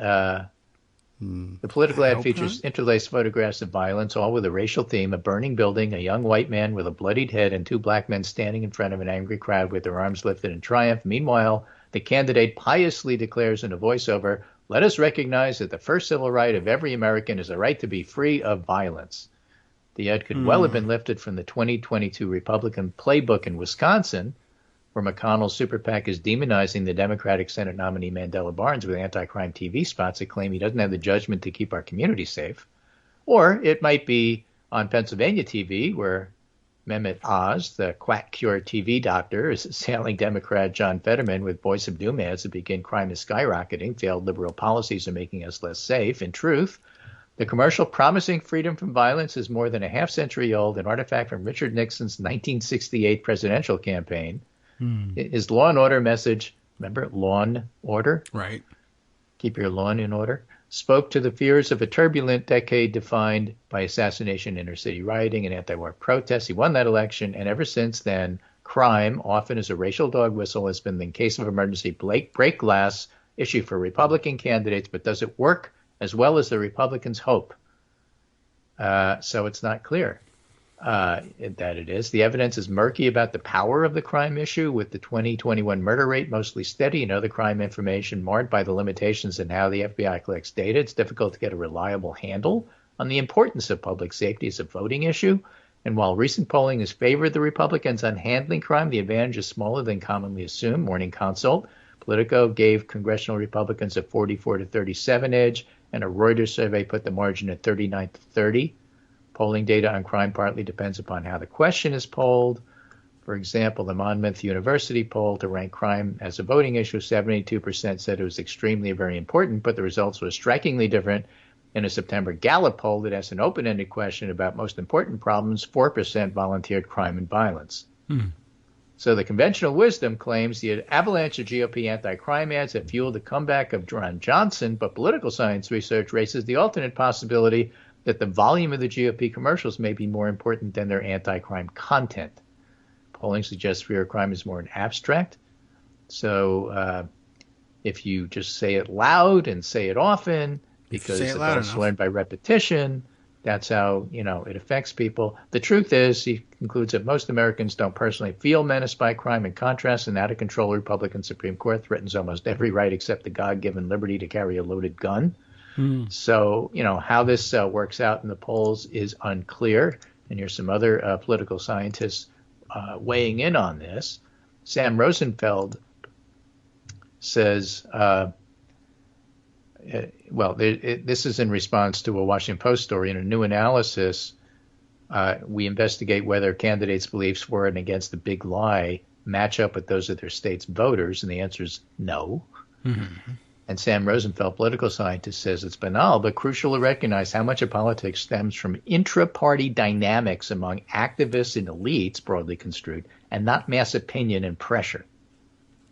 the political ad features interlaced photographs of violence, all with a racial theme, a burning building, a young white man with a bloodied head, and 2 black men standing in front of an angry crowd with their arms lifted in triumph. Meanwhile, the candidate piously declares in a voiceover, let us recognize that the first civil right of every American is the right to be free of violence. The ad could well have been lifted from the 2022 Republican playbook in Wisconsin, where McConnell's super PAC is demonizing the Democratic Senate nominee Mandela Barnes with anti-crime TV spots that claim he doesn't have the judgment to keep our community safe. Or it might be on Pennsylvania TV, where Mehmet Oz, the quack cure TV doctor, is assailing Democrat John Fetterman with Voice of Doom ads that begin crime is skyrocketing, failed liberal policies are making us less safe. In truth, the commercial promising freedom from violence is more than a half-century old, an artifact from Richard Nixon's 1968 presidential campaign. His law and order message, remember, law and order? Right. Keep your lawn in order. Spoke to the fears of a turbulent decade defined by assassination, inner-city rioting, and anti-war protests. He won that election, and ever since then, crime, often as a racial dog whistle, has been the case of emergency break glass issue for Republican candidates, but does it work as well as the Republicans hope? So it's not clear that it is. The evidence is murky about the power of the crime issue, with the 2021 murder rate mostly steady and other crime information marred by the limitations in how the FBI collects data. It's difficult to get a reliable handle on the importance of public safety as a voting issue. And while recent polling has favored the Republicans on handling crime, the advantage is smaller than commonly assumed. Morning Consult, Politico gave congressional Republicans a 44-37 edge, and a Reuters survey put the margin at 39-30. Polling data on crime partly depends upon how the question is polled. For example, the Monmouth University poll to rank crime as a voting issue, 72% said it was extremely very important, but the results were strikingly different. In a September Gallup poll that asked an open-ended question about most important problems, 4% volunteered crime and violence. So the conventional wisdom claims the avalanche of GOP anti-crime ads have fueled the comeback of Ron Johnson, but political science research raises the alternate possibility that the volume of the GOP commercials may be more important than their anti-crime content. Polling suggests fear of crime is more an abstract. So if you just say it loud and say it often, because it's learned by repetition, that's how, it affects people. The truth is, he concludes that most Americans don't personally feel menaced by crime. In contrast, an out-of-control Republican Supreme Court threatens almost every right except the God-given liberty to carry a loaded gun. So, how this works out in the polls is unclear. And here's some other political scientists weighing in on this. Sam Rosenfeld says, this is in response to a Washington Post story. In a new analysis, we investigate whether candidates' beliefs for and against the big lie match up with those of their state's voters, and the answer is no. And Sam Rosenfeld, political scientist, says it's banal but crucial to recognize how much of politics stems from intra-party dynamics among activists and elites, broadly construed, and not mass opinion and pressure.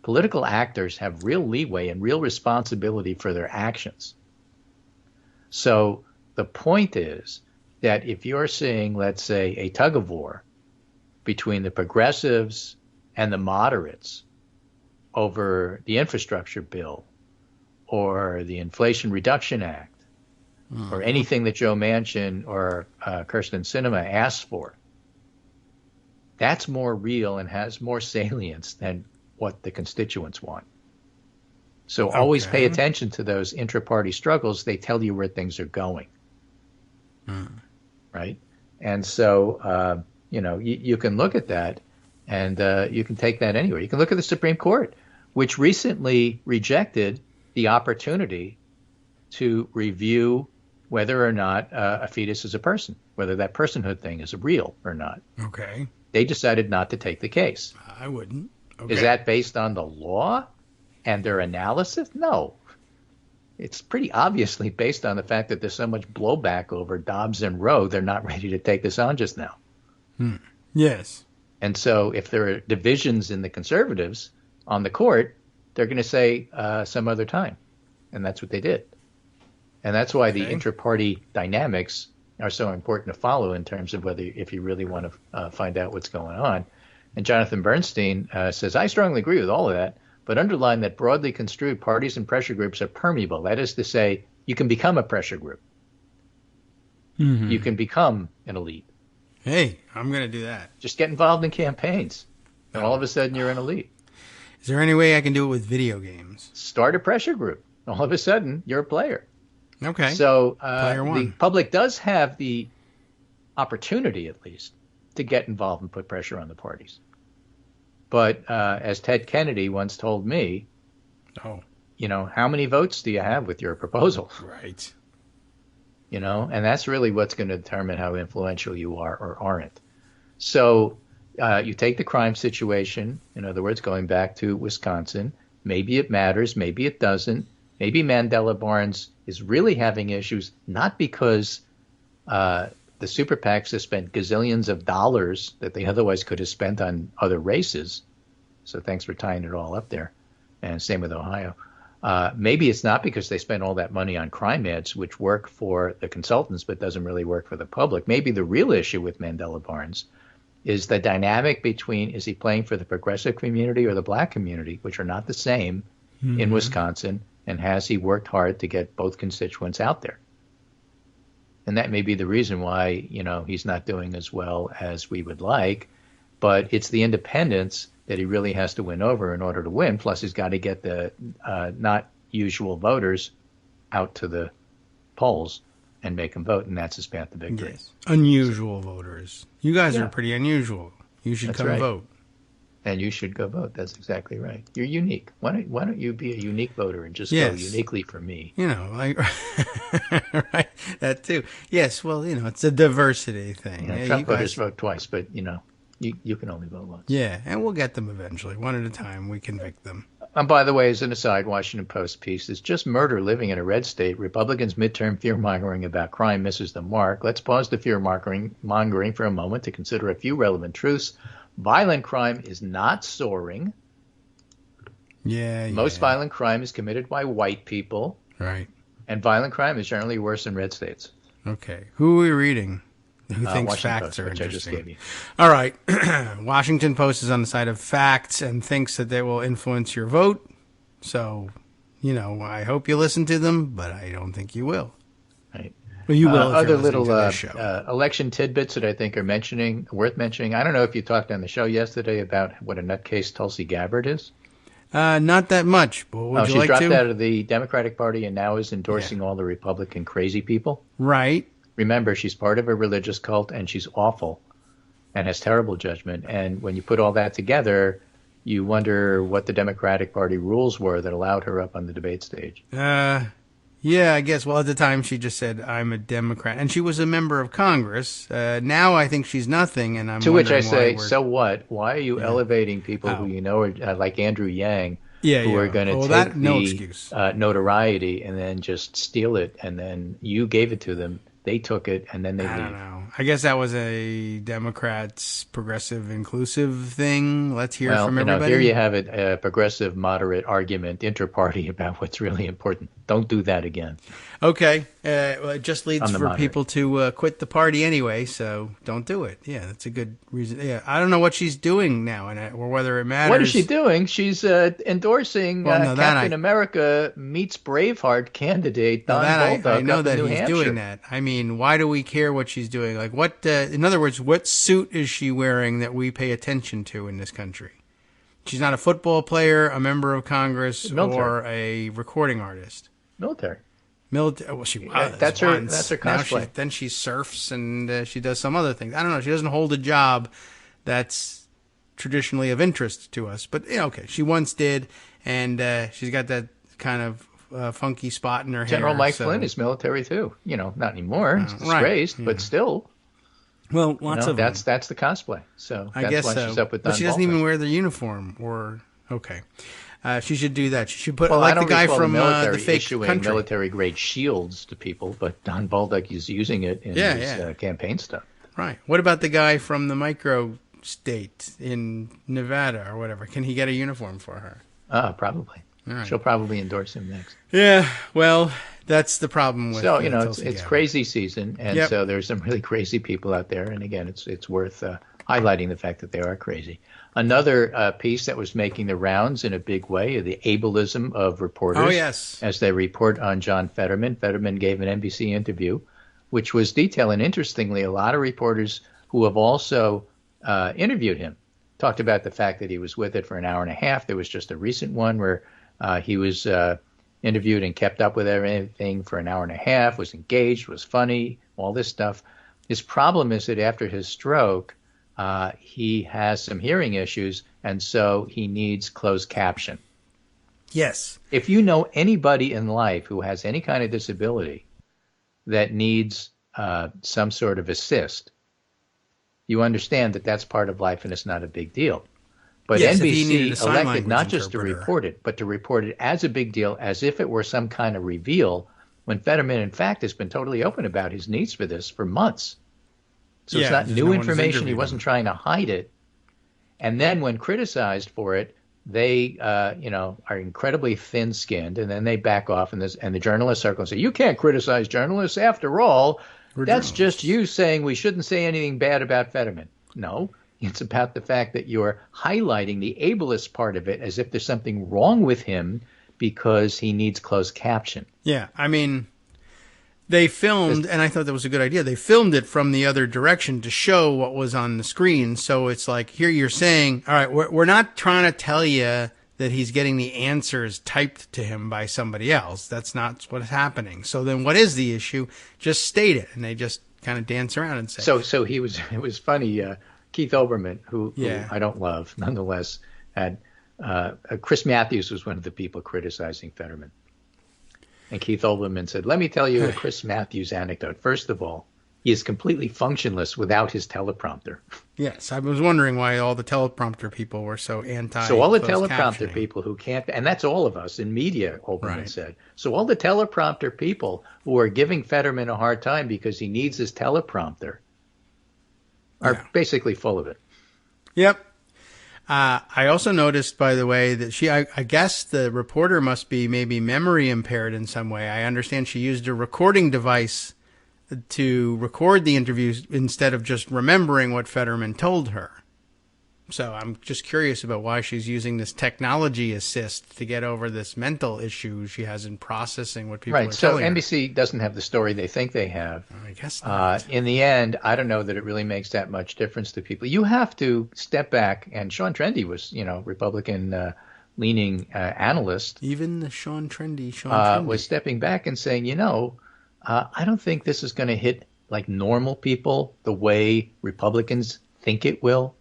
Political actors have real leeway and real responsibility for their actions. So the point is that if you're seeing, let's say, a tug-of-war between the progressives and the moderates over the infrastructure bill or the Inflation Reduction Act or anything that Joe Manchin or Kyrsten Sinema asked for, that's more real and has more salience than what the constituents want. So always pay attention to those intra-party struggles. They tell you where things are going. Right? And so, you can look at that and you can take that anywhere. You can look at the Supreme Court, which recently rejected the opportunity to review whether or not a fetus is a person, whether that personhood thing is real or not. Okay. They decided not to take the case. I wouldn't. Okay. Is that based on the law and their analysis? No. It's pretty obviously based on the fact that there's so much blowback over Dobbs and Roe, they're not ready to take this on just now. Yes. And so if there are divisions in the conservatives on the court, they're going to say some other time. And that's what they did. And that's why the inter-party dynamics are so important to follow in terms of if you really want to find out what's going on. And Jonathan Bernstein says, I strongly agree with all of that, but underline that broadly construed parties and pressure groups are permeable. That is to say, you can become a pressure group. You can become an elite. Hey, I'm going to do that. Just get involved in campaigns, and all of a sudden you're an elite. Is there any way I can do it with video games? Start a pressure group. All of a sudden, you're a player. Okay. So Player one. The public does have the opportunity, at least, to get involved and put pressure on the parties. But as Ted Kennedy once told me, how many votes do you have with your proposal? Right. And that's really what's going to determine how influential you are or aren't. So you take the crime situation, in other words, going back to Wisconsin, maybe it matters, maybe it doesn't. Maybe Mandela Barnes is really having issues, not because the super PACs have spent gazillions of dollars that they otherwise could have spent on other races. So thanks for tying it all up there. And same with Ohio. Maybe it's not because they spent all that money on crime ads, which work for the consultants but doesn't really work for the public. Maybe the real issue with Mandela Barnes is the dynamic between, is he playing for the progressive community or the black community, which are not the same in Wisconsin, and has he worked hard to get both constituents out there? And that may be the reason why, he's not doing as well as we would like, but it's the independents that he really has to win over in order to win. Plus, he's got to get the not usual voters out to the polls and make them vote, and that's his path to victory. Yes. Unusual voters. You guys are pretty unusual. You should come vote. And you should go vote. That's exactly right. You're unique. Why don't you be a unique voter and just go uniquely for me? You know, like, right? That too. Yes, well, you know, it's a diversity thing. You know, Trump voters vote twice, but, you know, you can only vote once. Yeah, and we'll get them eventually. One at a time, we convict them. And by the way, as an aside, Washington Post piece, it's just murder living in a red state. Republicans' midterm fear-mongering about crime misses the mark. Let's pause the fear-mongering for a moment to consider a few relevant truths. Violent crime is not soaring. Most violent crime is committed by white people. Right. And violent crime is generally worse in red states. Okay. Who are we reading? Who thinks Washington facts Post, are which interesting? I just gave you. All right. Washington Post is on the side of facts and thinks that they will influence your vote. So, you know, I hope you listen to them, but I don't think you will. Right. Well, you will. Other little election tidbits that I think are worth mentioning. I don't know if you talked on the show yesterday about what a nutcase Tulsi Gabbard is. Not that much. But would you she like dropped to? out of the Democratic Party and now is endorsing all the Republican crazy people. Right. Remember, she's part of a religious cult and she's awful and has terrible judgment. And when you put all that together, you wonder what the Democratic Party rules were that allowed her up on the debate stage. Yeah, I guess. Well, at the time, she just said, I'm a Democrat. And she was a member of Congress. Now I think she's nothing. And I'm to which I say, so what? Why are you elevating people who you know are like Andrew Yang, who are going to take the notoriety and then just steal it? And then you gave it to them. They took it, and then they leave. I don't know. I guess that was a Democrats' progressive, inclusive thing. Let's hear from everybody. Here you have it, a progressive, moderate argument, inter-party about what's really important. Don't do that again. Okay. Well, it just leads for people to quit the party anyway, so don't do it. Yeah, that's a good reason. Yeah, I don't know what she's doing now, or whether it matters. What is she doing? She's endorsing Captain America meets Braveheart candidate Don Bolduc. I know that he's Hampshire. doing that. I mean, why do we care what she's doing? Like, what? In other words, what suit is she wearing that we pay attention to in this country? She's not a football player, a member of Congress, or a recording artist. Military. Well, she was. That's her cosplay. Then she surfs and she does some other things. I don't know. She doesn't hold a job that's traditionally of interest to us. But, okay, she once did, and she's got that kind of funky spot in her hair. General Mike Flynn is military, too. Not anymore. It's disgraced, but still. Well, lots of that's the cosplay. So I guess why she's up with Don But she doesn't Bolduc. even wear the uniform. Okay. She should do that. She should put I the guy from the fake issuing country. military-grade shields to people, but Don Bolduc is using it in his campaign stuff. Right. What about the guy from the micro state in Nevada or whatever? Can he get a uniform for her? Probably. Right. She'll probably endorse him next. Yeah. Well, that's the problem with. So it's crazy season, and so there's some really crazy people out there. And again, it's worth highlighting the fact that they are crazy. Another piece that was making the rounds in a big way, the ableism of reporters. Oh, yes. As they report on John Fetterman. Fetterman gave an NBC interview, which was detailing, interestingly, a lot of reporters who have also interviewed him. Talked about the fact that he was with it for an hour and a half. There was just a recent one where he was interviewed and kept up with everything for an hour and a half, was engaged, was funny, all this stuff. His problem is that after his stroke, he has some hearing issues, and so he needs closed caption. Yes. If you know anybody in life who has any kind of disability that needs some sort of assist, you understand that that's part of life and it's not a big deal. But NBC elected not just to report it, but to report it as a big deal, as if it were some kind of reveal, when Fetterman, in fact, has been totally open about his needs for this for months. So it's not new information. He wasn't trying to hide it. And then when criticized for it, they, are incredibly thin-skinned, and then they back off, and the journalist circle and say, you can't criticize journalists. After all, that's just you saying we shouldn't say anything bad about Fetterman. No, it's about the fact that you're highlighting the ableist part of it as if there's something wrong with him because he needs closed caption. Yeah, I mean, they filmed, and I thought that was a good idea, they filmed it from the other direction to show what was on the screen. So it's like, here you're saying, all right, we're not trying to tell you that he's getting the answers typed to him by somebody else. That's not what's happening. So then what is the issue? Just state it. And they just kind of dance around and say. So it was funny. Keith Olbermann, who Yeah. I don't love, nonetheless, had Chris Matthews was one of the people criticizing Fetterman. And Keith Olbermann said, let me tell you a Chris Matthews anecdote. First of all, he is completely functionless without his teleprompter. Yes, I was wondering why all the teleprompter people were so anti. So all the closed teleprompter captioning. people who can't, and that's all of us in media, Olbermann Right. said. So all the teleprompter people who are giving Fetterman a hard time because he needs his teleprompter are basically full of it. Yep. I also noticed, by the way, that I guess the reporter must be maybe memory impaired in some way. I understand she used a recording device to record the interviews instead of just remembering what Fetterman told her. So I'm just curious about why she's using this technology assist to get over this mental issue she has in processing what people are telling her. Right, so NBC doesn't have the story they think they have. I guess not. In the end, I don't know that it really makes that much difference to people. You have to step back, and Sean Trendy was, Republican leaning analyst. Even the Sean Trendy. Was stepping back and saying, I don't think this is going to hit like normal people the way Republicans think it will.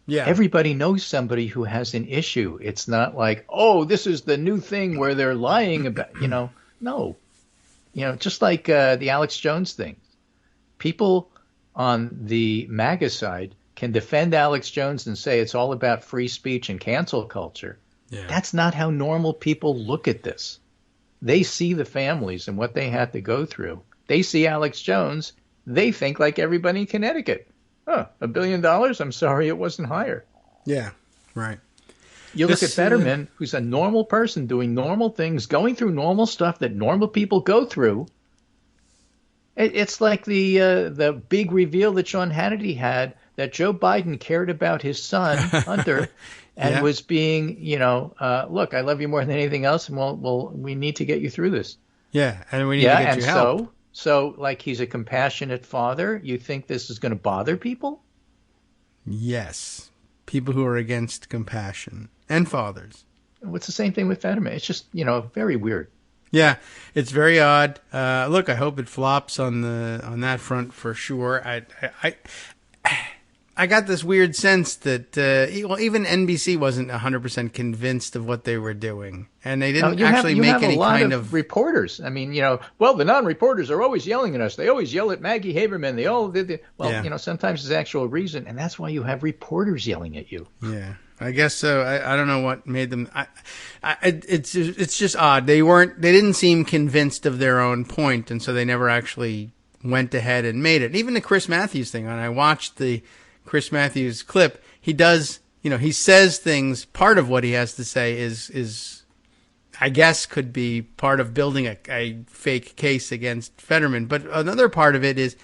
Yeah. Everybody knows somebody who has an issue. It's not like, oh, this is the new thing where they're lying about, no. Just like the Alex Jones thing. People on the MAGA side can defend Alex Jones and say it's all about free speech and cancel culture. Yeah. That's not how normal people look at this. They see the families and what they had to go through. They see Alex Jones. They think like everybody in Connecticut. $1 billion? I'm sorry it wasn't higher. Yeah, right. You look at Fetterman, who's a normal person doing normal things, going through normal stuff that normal people go through. It's like the big reveal that Sean Hannity had that Joe Biden cared about his son, Hunter, and was being, look, I love you more than anything else, and we need to get you through this. Yeah, and we need to get you help. So, like, he's a compassionate father. You think this is going to bother people? Yes. People who are against compassion. And fathers. It's the same thing with Fetterman. It's just, very weird. Yeah, it's very odd. Look, I hope it flops on that front for sure. I got this weird sense that even NBC wasn't 100% convinced of what they were doing, and they didn't actually make any kind of reporters. I mean, the non-reporters are always yelling at us. They always yell at Maggie Haberman. They all did. Sometimes there's actual reason, and that's why you have reporters yelling at you. Yeah. I guess so. I don't know what made them. It's just odd. They didn't seem convinced of their own point, and so they never actually went ahead and made it. Even the Chris Matthews thing. When I watched the Chris Matthews clip, he does. He says things. Part of what he has to say is, I guess, could be part of building a fake case against Fetterman. But another part of it is,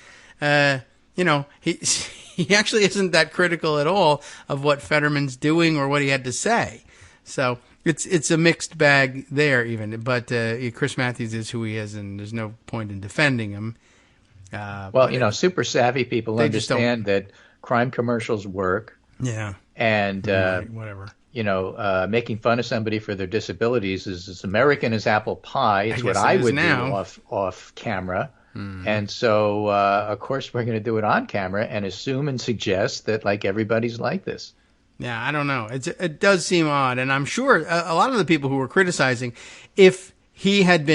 he actually isn't that critical at all of what Fetterman's doing or what he had to say. So it's a mixed bag there even. But Chris Matthews is who he is, and there's no point in defending him. Super savvy people understand that crime commercials work. Yeah. And whatever. Making fun of somebody for their disabilities is as American as apple pie. It's what I would do off camera. And so, of course, we're going to do it on camera and assume and suggest that, like, everybody's like this. Yeah, I don't know. It does seem odd. And I'm sure a lot of the people who were criticizing, if he had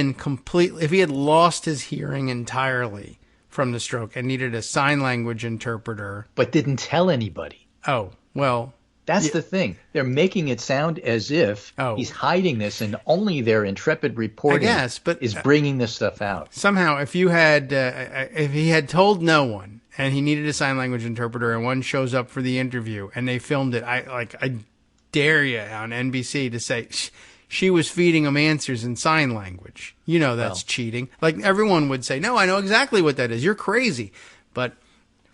lost his hearing entirely from the stroke and needed a sign language interpreter. But didn't tell anybody. Oh, well. That's the thing. They're making it sound as if he's hiding this, and only their intrepid reporting is bringing this stuff out. Somehow, if he had told no one and he needed a sign language interpreter, and one shows up for the interview and they filmed it, I dare you on NBC to say she was feeding him answers in sign language. That's cheating. Like everyone would say, no, I know exactly what that is. You're crazy, but.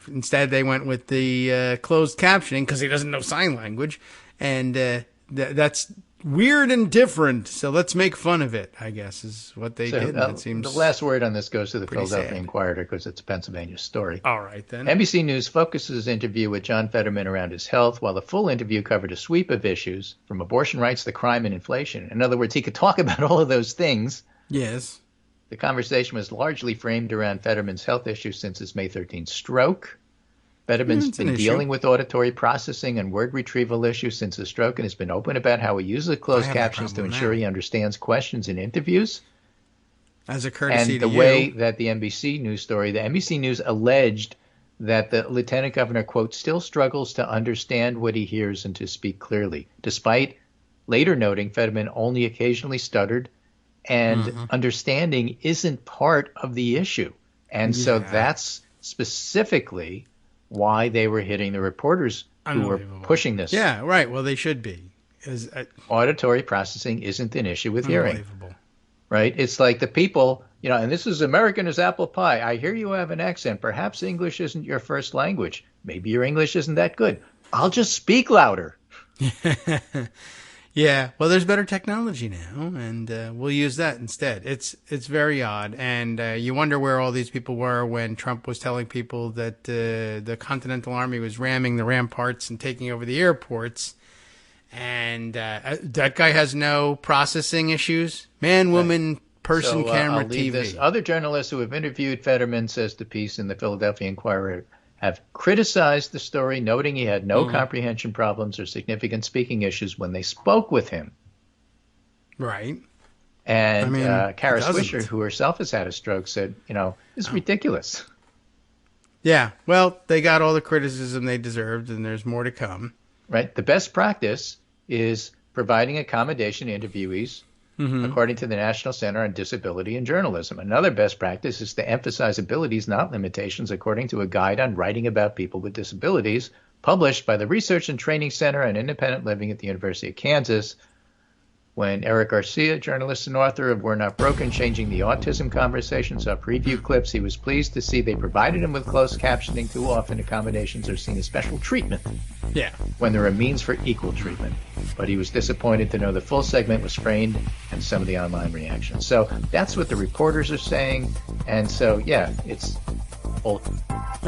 Instead, they went with the closed captioning because he doesn't know sign language, and that's weird and different. So let's make fun of it, I guess, is what they did. It seems the last word on this goes to the Philadelphia Inquirer because it's a Pennsylvania story. All right, then. NBC News focuses his interview with John Fetterman around his health, while the full interview covered a sweep of issues from abortion rights to crime and inflation. In other words, he could talk about all of those things. Yes. The conversation was largely framed around Fetterman's health issues since his May 13th stroke. Fetterman's It's an been issue. dealing with auditory processing and word retrieval issues since the stroke and has been open about how he uses closed have no captions to problem ensure now. he understands questions in interviews. As a courtesy And to the you. way that the NBC News story, the NBC News alleged that the lieutenant governor, quote, still struggles to understand what he hears and to speak clearly, despite later noting Fetterman only occasionally stuttered and understanding isn't part of the issue. And so Yeah. that's specifically why they were hitting the reporters who were Unbelievable. pushing this. Yeah, right. Well, they should be. Auditory processing isn't an issue with hearing, Unbelievable. right? It's like the people, and this is American as apple pie. I hear you have an accent. Perhaps English isn't your first language. Maybe your English isn't that good. I'll just speak louder. Yeah, well, there's better technology now, and we'll use that instead. It's very odd, and you wonder where all these people were when Trump was telling people that the Continental Army was ramming the ramparts and taking over the airports, and that guy has no processing issues. Man, woman, person, camera, I'll leave TV. this. Other journalists who have interviewed Fetterman, says the piece in the Philadelphia Inquirer, have criticized the story, noting he had no comprehension problems or significant speaking issues when they spoke with him. Right. And Kara doesn't. Swisher, who herself has had a stroke, said, it's ridiculous. Yeah, well, they got all the criticism they deserved, and there's more to come. Right? The best practice is providing accommodation to interviewees, according to the National Center on Disability and Journalism. Another best practice is to emphasize abilities, not limitations, according to a guide on writing about people with disabilities, published by the Research and Training Center on Independent Living at the University of Kansas. When Eric Garcia, journalist and author of We're Not Broken, Changing the Autism Conversation, saw preview clips, he was pleased to see they provided him with closed captioning. Too often, accommodations are seen as special treatment Yeah. when there are means for equal treatment. But he was disappointed to know the full segment was framed and some of the online reactions. So that's what the reporters are saying. And so, yeah, it's old.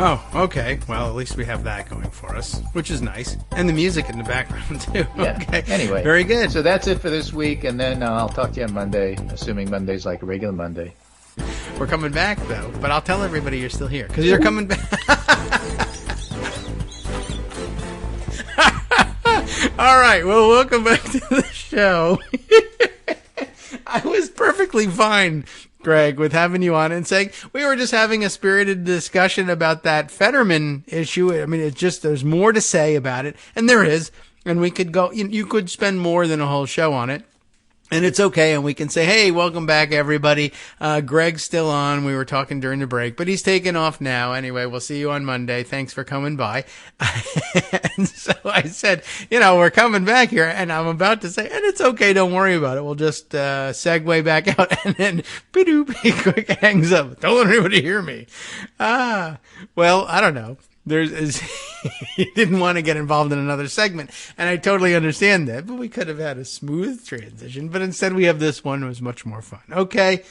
Oh, okay. Well, at least we have that going for us, which is nice. And the music in the background, too. Yeah. Okay. Anyway. Very good. So that's it for this week. And then I'll talk to you on Monday, assuming Monday's like a regular Monday. We're coming back, though. But I'll tell everybody you're still here, because you're coming back. All right. Well, welcome back to the show. I was perfectly fine, Greg, with having you on and saying we were just having a spirited discussion about that Fetterman issue. I mean, it's just there's more to say about it, and there is, and we could go. You could spend more than a whole show on it. And it's okay, and we can say, hey, welcome back, everybody. Greg's still on. We were talking during the break, but he's taking off now. Anyway, we'll see you on Monday. Thanks for coming by. And so I said, we're coming back here, and I'm about to say, and it's okay, don't worry about it. We'll just segue back out, and then he quick hangs up. Don't let anybody hear me. Well, I don't know. He didn't want to get involved in another segment, and I totally understand that, but we could have had a smooth transition, but instead we have this one. It was much more fun. Okay.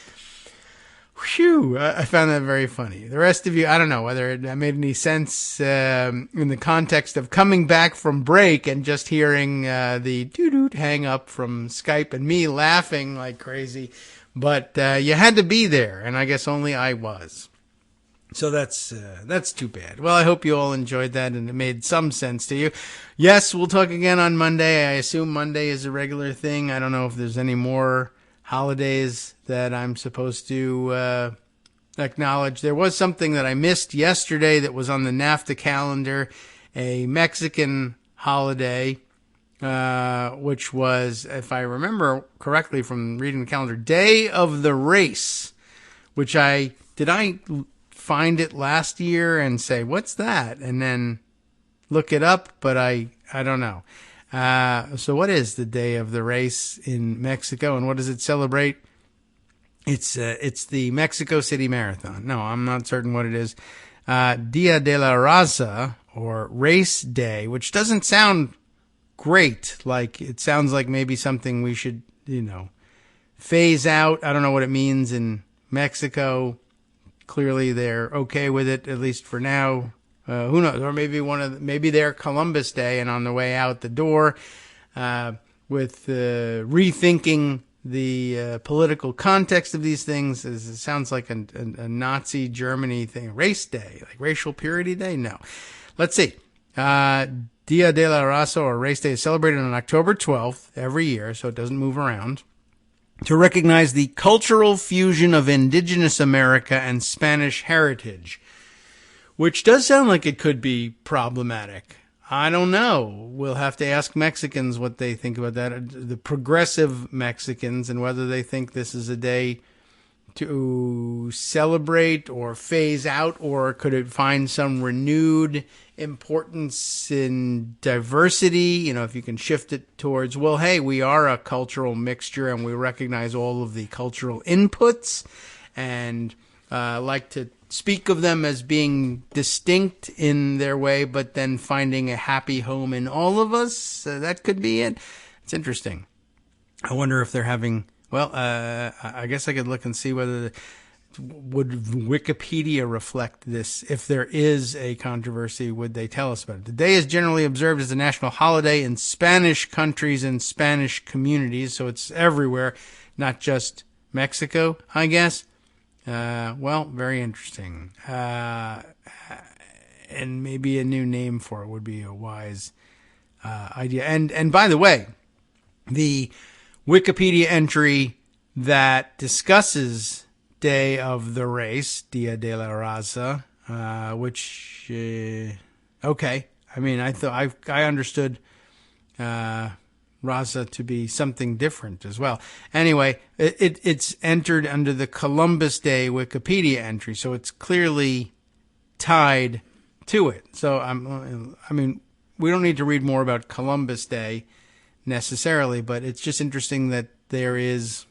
Whew. I found that very funny. The rest of you, I don't know whether it made any sense in the context of coming back from break and just hearing the doo-doo hang up from Skype and me laughing like crazy, but you had to be there, and I guess only I was. So that's too bad. Well, I hope you all enjoyed that and it made some sense to you. Yes, we'll talk again on Monday. I assume Monday is a regular thing. I don't know if there's any more holidays that I'm supposed to acknowledge. There was something that I missed yesterday that was on the NAFTA calendar, a Mexican holiday, which was, if I remember correctly from reading the calendar, Day of the Race, which I find it last year and say, what's that? And then look it up, but I don't know. So what is the Day of the Race in Mexico, and what does it celebrate? It's the Mexico City Marathon. No, I'm not certain what it is. Dia de la Raza, or Race Day, which doesn't sound great. Like, it sounds like maybe something we should, phase out. I don't know what it means in Mexico. Clearly, they're okay with it, at least for now. Who knows? Or maybe they're Columbus Day, and on the way out the door, with rethinking the political context of these things. It sounds like a Nazi Germany thing. Race Day, like Racial Purity Day. No, let's see. Dia de la Raza, or Race Day, is celebrated on October 12th every year, so it doesn't move around, to recognize the cultural fusion of indigenous America and Spanish heritage, which does sound like it could be problematic. I don't know. We'll have to ask Mexicans what they think about that, the progressive Mexicans, and whether they think this is a day to celebrate or phase out, or could it find some renewed importance in diversity? You know, if you can shift it towards, well, hey, we are a cultural mixture and we recognize all of the cultural inputs and like to speak of them as being distinct in their way, but then finding a happy home in all of us. That could be it. It's interesting. I wonder if they're having, well, I guess I could look and see whether would Wikipedia reflect this. If there is a controversy, would they tell us about it? The day is generally observed as a national holiday in Spanish countries and Spanish communities, so it's everywhere, not just Mexico, I guess. Well, very interesting. And maybe a new name for it would be a wise idea. And by the way, the Wikipedia entry that discusses Day of the Race, Dia de la Raza, which, okay. I mean, I understood Raza to be something different as well. Anyway, it's entered under the Columbus Day Wikipedia entry, so it's clearly tied to it. So, I mean, we don't need to read more about Columbus Day necessarily, but it's just interesting that there is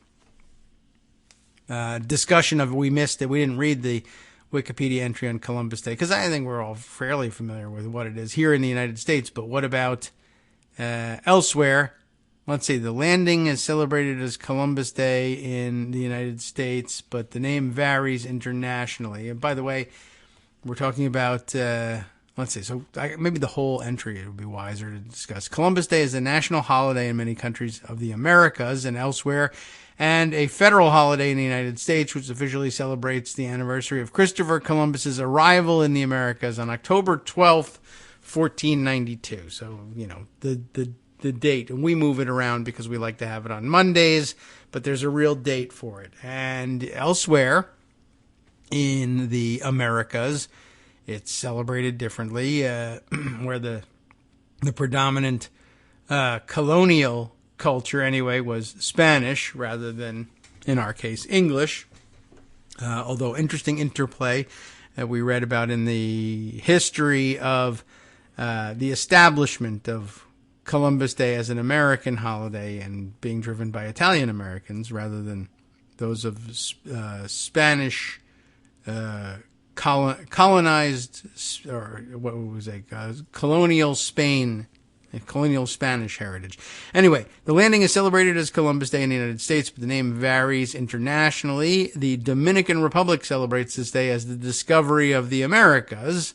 discussion of, we missed it. We didn't read the Wikipedia entry on Columbus Day, because I think we're all fairly familiar with what it is here in the United States. But what about elsewhere? Let's see. The landing is celebrated as Columbus Day in the United States, but the name varies internationally. And by the way, we're talking about, let's see. So maybe the whole entry, it would be wiser to discuss. Columbus Day is a national holiday in many countries of the Americas and elsewhere, and a federal holiday in the United States, which officially celebrates the anniversary of Christopher Columbus's arrival in the Americas on October 12th, 1492. So, you know, the date. And we move it around because we like to have it on Mondays, but there's a real date for it. And elsewhere in the Americas, it's celebrated differently, where the predominant colonial culture anyway was Spanish rather than, in our case, English. Although interesting interplay that we read about in the history of the establishment of Columbus Day as an American holiday and being driven by Italian Americans rather than those of Spanish colonized, or what was it, colonial Spain, colonial Spanish heritage. Anyway, the landing is celebrated as Columbus Day in the United States, but the name varies internationally. The Dominican Republic celebrates this day as the discovery of the Americas.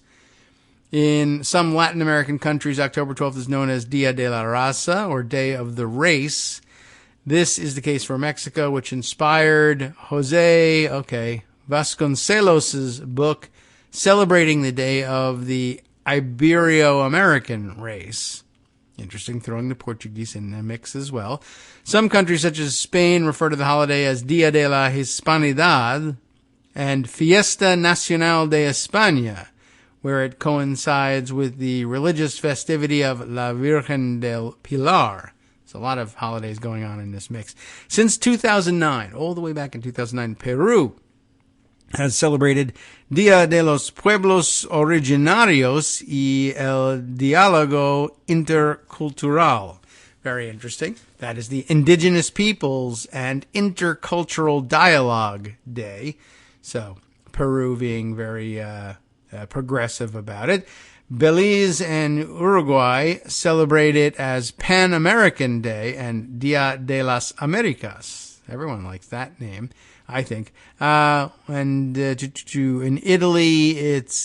In some Latin American countries, October 12th is known as Dia de la Raza, or Day of the Race. This is the case for Mexico, which inspired Jose Vasconcelos's book celebrating the day of the Ibero-American race. Interesting, throwing the Portuguese in the mix as well. Some countries, such as Spain, refer to the holiday as Dia de la Hispanidad and Fiesta Nacional de España, where it coincides with the religious festivity of La Virgen del Pilar. There's a lot of holidays going on in this mix. Since 2009, all the way back in 2009, Peru has celebrated Dia de los Pueblos Originarios y el Diálogo Intercultural. Very interesting. That is the Indigenous Peoples and Intercultural Dialogue Day. So, Peru being very progressive about it. Belize and Uruguay celebrate it as Pan American Day and Dia de las Americas. Everyone likes that name, I think. And in Italy, it's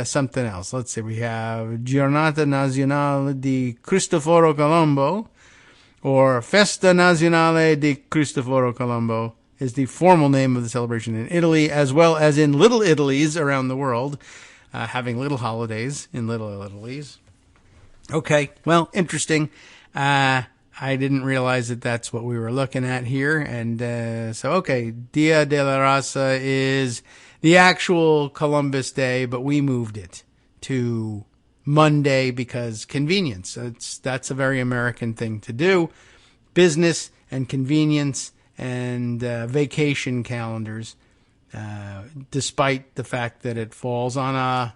something else. Let's see. We have Giornata Nazionale di Cristoforo Colombo, or Festa Nazionale di Cristoforo Colombo is the formal name of the celebration in Italy, as well as in little Italies around the world. having little holidays in Little Italy's. Okay, well, interesting. I didn't realize that that's what we were looking at here. And so, okay, Dia de la Raza is the actual Columbus Day, but we moved it to Monday because convenience. That's a very American thing to do. Business and convenience and vacation calendars, despite the fact that it falls on a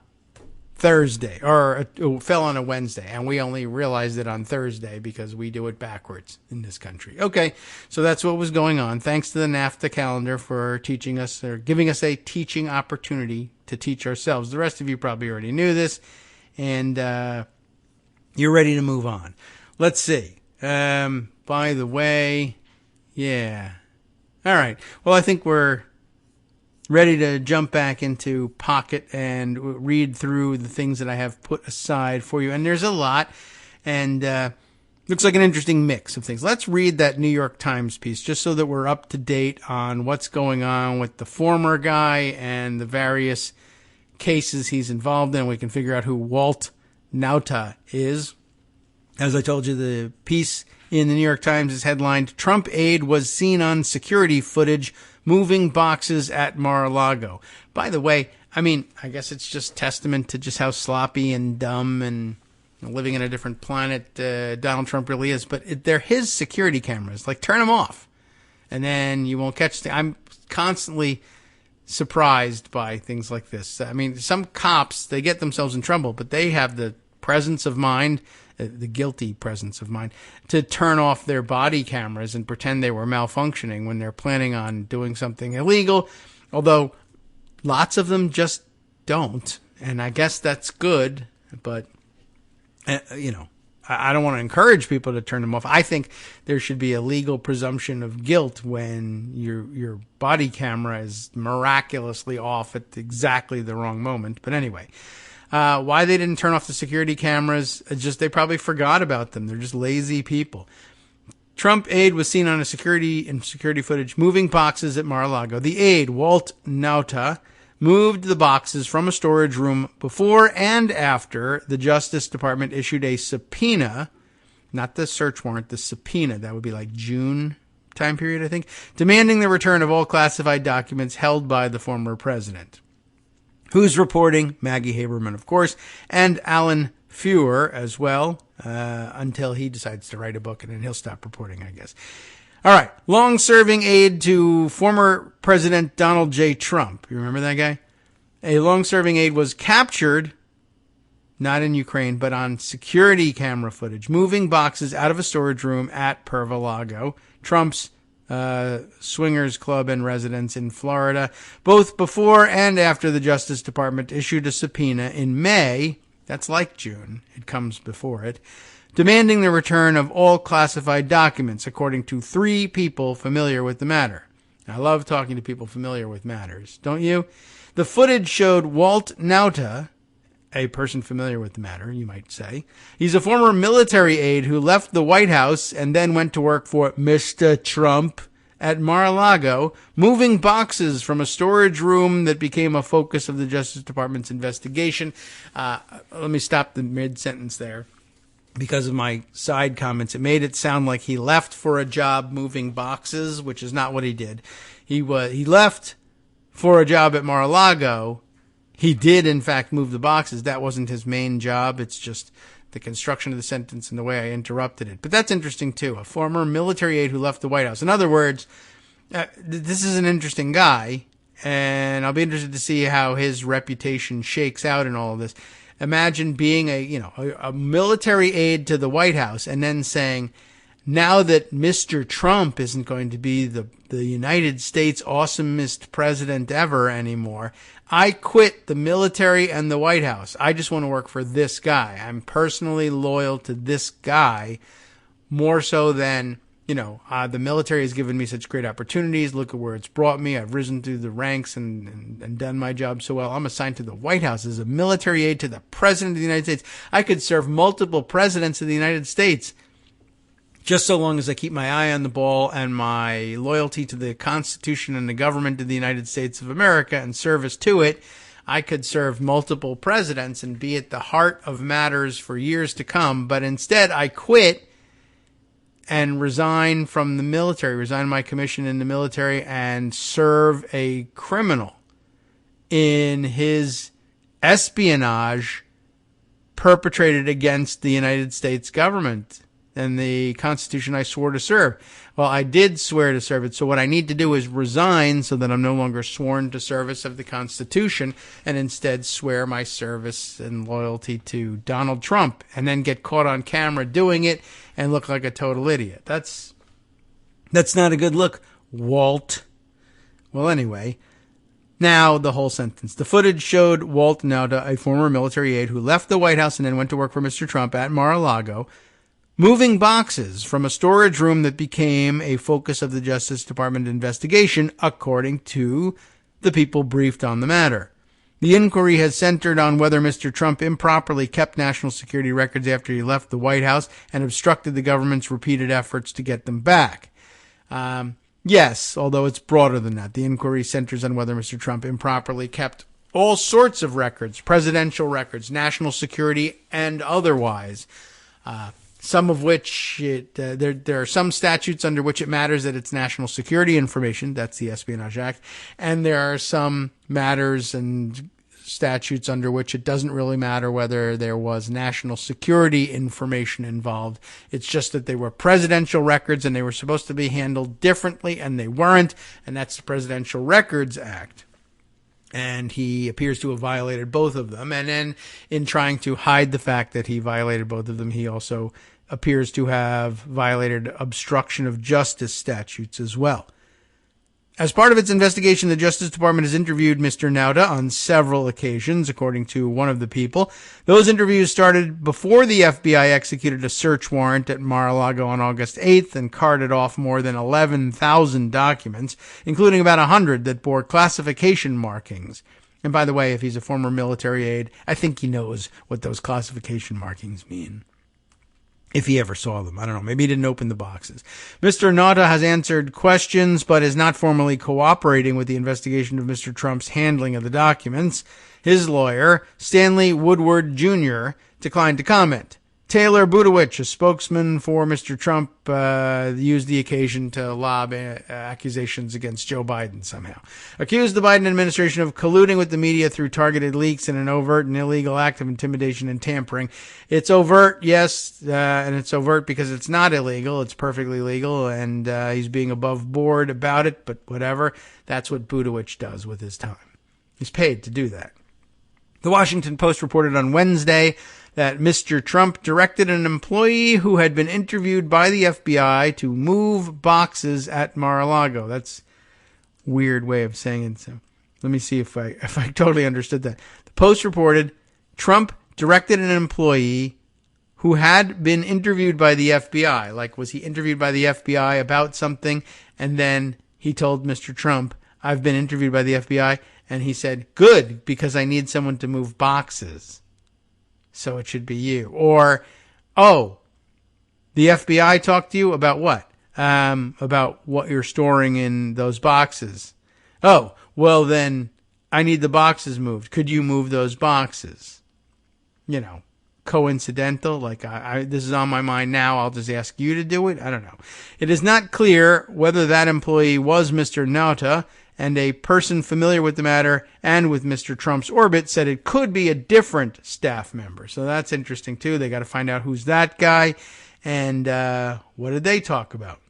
Thursday, or it fell on a Wednesday, and we only realized it on Thursday because we do it backwards in this country. Okay, so that's what was going on. Thanks to the NAFTA calendar for teaching us, or giving us a teaching opportunity to teach ourselves. The rest of you probably already knew this, and you're ready to move on. Let's see. By the way, yeah. All right. Well, I think we're ready to jump back into Pocket and read through the things that I have put aside for you. And there's a lot, and looks like an interesting mix of things. Let's read that New York Times piece just so that we're up to date on what's going on with the former guy and the various cases he's involved in. We can figure out who Walt Nauta is. As I told you, the piece in the New York Times is headlined, Trump aide was seen on security footage moving boxes at Mar-a-Lago. By the way, I mean, I guess it's just testament to just how sloppy and dumb and living in a different planet Donald Trump really is. But they're his security cameras. Like, turn them off, and then you won't catch them. I'm constantly surprised by things like this. I mean, some cops, they get themselves in trouble, but they have the presence of mind, the guilty presence of mind, to turn off their body cameras and pretend they were malfunctioning when they're planning on doing something illegal, although lots of them just don't. And I guess that's good, but, I don't want to encourage people to turn them off. I think there should be a legal presumption of guilt when your body camera is miraculously off at exactly the wrong moment. But anyway, why they didn't turn off the security cameras, just they probably forgot about them. They're just lazy people. Trump aide was seen on security footage moving boxes at Mar-a-Lago. The aide, Walt Nauta, moved the boxes from a storage room before and after the Justice Department issued a subpoena, not the search warrant, the subpoena. That would be like June time period, I think, demanding the return of all classified documents held by the former president. Who's reporting? Maggie Haberman, of course, and Alan Feuer as well, until he decides to write a book, and then he'll stop reporting, I guess. All right. Long-serving aide to former President Donald J. Trump. You remember that guy? A long-serving aide was captured, not in Ukraine, but on security camera footage, moving boxes out of a storage room at Mar-a-Lago, Trump's swingers club and residence in Florida, both before and after the Justice Department issued a subpoena in May. That's like June. It comes before it. Demanding the return of all classified documents, according to 3 people familiar with the matter. I love talking to people familiar with matters, don't you? The footage showed Walt Nauta, a person familiar with the matter, you might say. He's a former military aide who left the White House and then went to work for Mr. Trump at Mar-a-Lago, moving boxes from a storage room that became a focus of the Justice Department's investigation. Let me stop the mid-sentence there. Because of my side comments, it made it sound like he left for a job moving boxes, which is not what he did. He left for a job at Mar-a-Lago. He did, in fact, move the boxes. That wasn't his main job. It's just the construction of the sentence and the way I interrupted it. But that's interesting, too. A former military aide who left the White House. In other words, this is an interesting guy, and I'll be interested to see how his reputation shakes out in all of this. Imagine being a military aide to the White House and then saying, now that Mr. Trump isn't going to be the United States awesomest president ever anymore, I quit the military and the White House. I just want to work for this guy. I'm personally loyal to this guy more so than, the military has given me such great opportunities. Look at where it's brought me. I've risen through the ranks and done my job so well. I'm assigned to the White House as a military aide to the President of the United States. I could serve multiple presidents of the United States just so long as I keep my eye on the ball and my loyalty to the Constitution and the government of the United States of America and service to it. I could serve multiple presidents and be at the heart of matters for years to come. But instead, I quit and resign from the military, resign my commission in the military, and serve a criminal in his espionage perpetrated against the United States government and the Constitution I swore to serve. Well, I did swear to serve it, so what I need to do is resign so that I'm no longer sworn to service of the Constitution and instead swear my service and loyalty to Donald Trump and then get caught on camera doing it and look like a total idiot. That's not a good look, Walt. Well, anyway, now the whole sentence. The footage showed Walt Nauta, a former military aide who left the White House and then went to work for Mr. Trump at Mar-a-Lago, moving boxes from a storage room that became a focus of the Justice Department investigation, according to the people briefed on the matter. The inquiry has centered on whether Mr. Trump improperly kept national security records after he left the White House and obstructed the government's repeated efforts to get them back. Yes, although it's broader than that. The inquiry centers on whether Mr. Trump improperly kept all sorts of records, presidential records, national security, and otherwise. Some of which, there are some statutes under which it matters that it's national security information. That's the Espionage Act. And there are some matters and statutes under which it doesn't really matter whether there was national security information involved. It's just that they were presidential records and they were supposed to be handled differently, and they weren't. And that's the Presidential Records Act. And he appears to have violated both of them. And then in trying to hide the fact that he violated both of them, he also appears to have violated obstruction of justice statutes as well. As part of its investigation, the Justice Department has interviewed Mr. Nauta on several occasions, according to one of the people. Those interviews started before the FBI executed a search warrant at Mar-a-Lago on August 8th and carted off more than 11,000 documents, including about 100 that bore classification markings. And by the way, if he's a former military aide, I think he knows what those classification markings mean. If he ever saw them. I don't know. Maybe he didn't open the boxes. Mr. Nauta has answered questions, but is not formally cooperating with the investigation of Mr. Trump's handling of the documents. His lawyer, Stanley Woodward Jr., declined to comment. Taylor Budowich, a spokesman for Mr. Trump, used the occasion to lob accusations against Joe Biden somehow. Accused the Biden administration of colluding with the media through targeted leaks in an overt and illegal act of intimidation and tampering. It's overt, yes, and it's overt because it's not illegal. It's perfectly legal, and he's being above board about it, but whatever. That's what Budowich does with his time. He's paid to do that. The Washington Post reported on Wednesday that Mr. Trump directed an employee who had been interviewed by the FBI to move boxes at Mar-a-Lago. That's a weird way of saying it. So let me see if I totally understood that. The Post reported Trump directed an employee who had been interviewed by the FBI. Like, was he interviewed by the FBI about something? And then he told Mr. Trump, I've been interviewed by the FBI. And he said, good, because I need someone to move boxes. So it should be you. Or, oh, the FBI talked to you about what? About what you're storing in those boxes. Oh, well then I need the boxes moved. Could you move those boxes? You know, coincidental. Like this is on my mind now. I'll just ask you to do it. I don't know. It is not clear whether that employee was Mr. Nauta, and a person familiar with the matter and with Mr. Trump's orbit said it could be a different staff member. So that's interesting, too. They got to find out who's that guy and what did they talk about.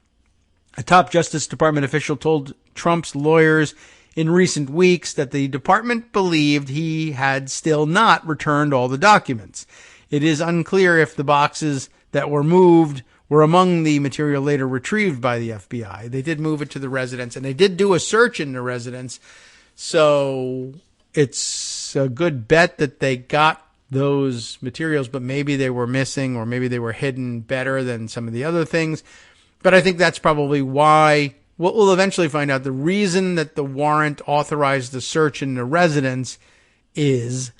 A top Justice Department official told Trump's lawyers in recent weeks that the department believed he had still not returned all the documents. It is unclear if the boxes that were moved were among the material later retrieved by the FBI. They did move it to the residence, and they did do a search in the residence. So it's a good bet that they got those materials, but maybe they were missing or maybe they were hidden better than some of the other things. But I think that's probably why, what we'll eventually find out, the reason that the warrant authorized the search in the residence is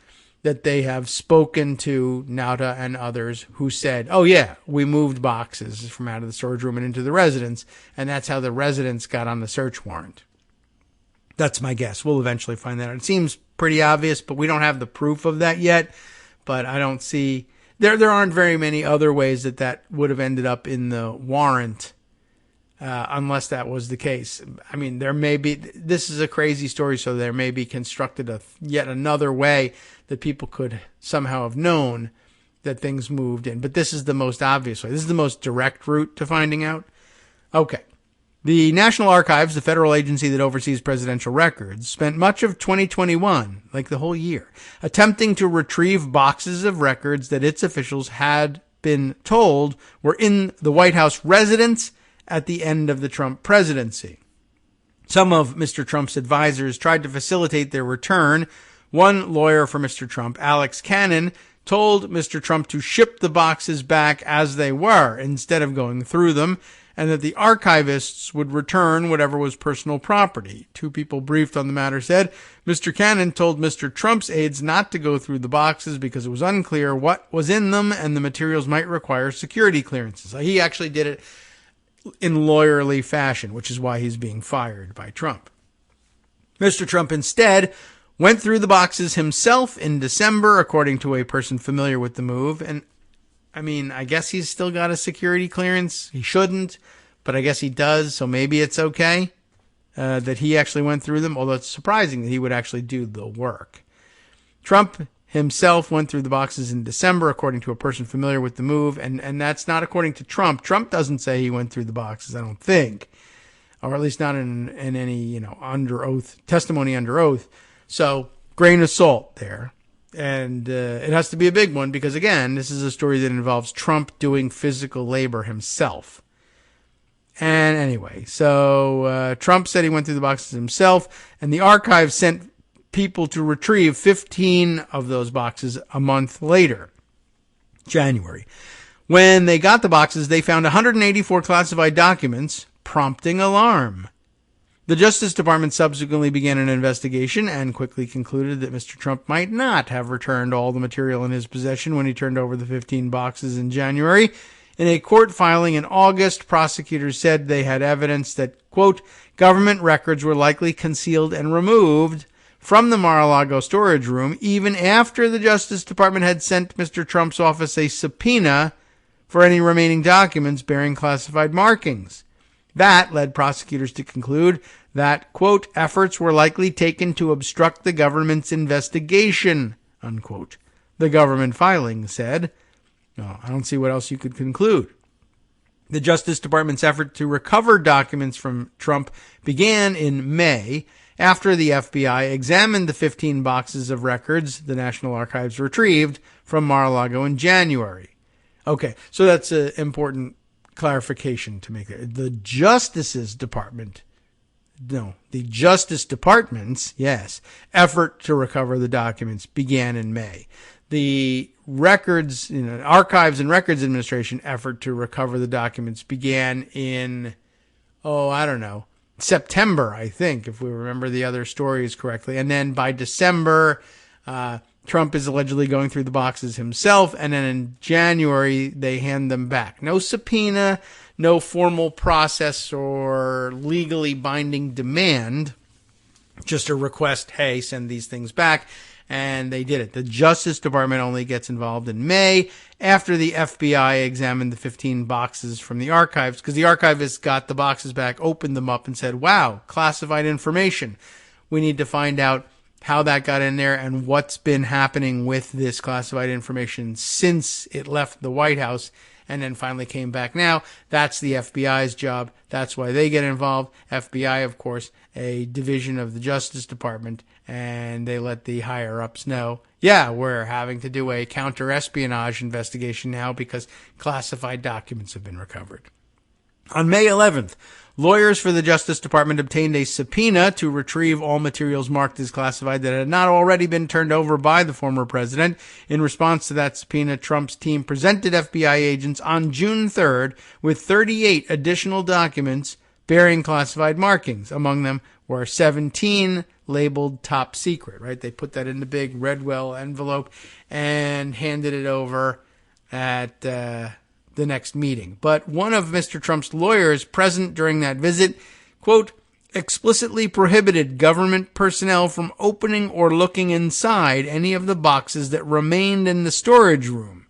that they have spoken to Nauta and others who said, oh yeah, we moved boxes from out of the storage room and into the residence, and that's how the residence got on the search warrant. That's my guess. We'll eventually find that out. It seems pretty obvious, but we don't have the proof of that yet. But I don't see... There aren't very many other ways that would have ended up in the warrant, unless that was the case. I mean, there may be... This is a crazy story, so there may be constructed yet another way that people could somehow have known that things moved in. But this is the most obvious way. This is the most direct route to finding out. Okay. The National Archives, the federal agency that oversees presidential records, spent much of 2021, like the whole year, attempting to retrieve boxes of records that its officials had been told were in the White House residence at the end of the Trump presidency. Some of Mr. Trump's advisors tried to facilitate their return. One lawyer for Mr. Trump, Alex Cannon, told Mr. Trump to ship the boxes back as they were instead of going through them, and that the archivists would return whatever was personal property. Two people briefed on the matter said Mr. Cannon told Mr. Trump's aides not to go through the boxes because it was unclear what was in them and the materials might require security clearances. So he actually did it in lawyerly fashion, which is why he's being fired by Trump. Mr. Trump instead went through the boxes himself in December, according to a person familiar with the move, and I mean, I guess he's still got a security clearance. He shouldn't, but I guess he does, so maybe it's okay that he actually went through them, although it's surprising that he would actually do the work. Trump himself went through the boxes in December, according to a person familiar with the move, and that's not according to Trump. Trump doesn't say he went through the boxes, I don't think, or at least not in any, under oath, testimony under oath. So, grain of salt there. And it has to be a big one because, again, this is a story that involves Trump doing physical labor himself. And anyway, so Trump said he went through the boxes himself, and the archive sent people to retrieve 15 of those boxes a month later, January. When they got the boxes, they found 184 classified documents, prompting alarm. The Justice Department subsequently began an investigation and quickly concluded that Mr. Trump might not have returned all the material in his possession when he turned over the 15 boxes in January. In a court filing in August, prosecutors said they had evidence that, quote, government records were likely concealed and removed from the Mar-a-Lago storage room even after the Justice Department had sent Mr. Trump's office a subpoena for any remaining documents bearing classified markings. That led prosecutors to conclude that, quote, efforts were likely taken to obstruct the government's investigation, unquote. The government filing said. No, I don't see what else you could conclude. The Justice Department's effort to recover documents from Trump began in May after the FBI examined the 15 boxes of records the National Archives retrieved from Mar-a-Lago in January. Okay, so that's an important clarification to make there. The Justice Department's, effort to recover the documents began in May. The records, Archives and Records Administration effort to recover the documents began in, September, I think, if we remember the other stories correctly. And then by December, Trump is allegedly going through the boxes himself, and then in January, they hand them back. No subpoena, no formal process or legally binding demand, just a request, hey, send these things back, and they did it. The Justice Department only gets involved in May after the FBI examined the 15 boxes from the archives, because the archivists got the boxes back, opened them up, and said, wow, classified information. We need to find out how that got in there and what's been happening with this classified information since it left the White House and then finally came back now. That's the FBI's job. That's why they get involved. FBI, of course, a division of the Justice Department, and they let the higher-ups know, yeah, we're having to do a counter-espionage investigation now because classified documents have been recovered. On May 11th, lawyers for the Justice Department obtained a subpoena to retrieve all materials marked as classified that had not already been turned over by the former president. In response to that subpoena, Trump's team presented FBI agents on June 3rd with 38 additional documents bearing classified markings. Among them were 17 labeled top secret, right? They put that in the big Redwell envelope and handed it over at the next meeting. But one of Mr. Trump's lawyers present during that visit, quote, explicitly prohibited government personnel from opening or looking inside any of the boxes that remained in the storage room,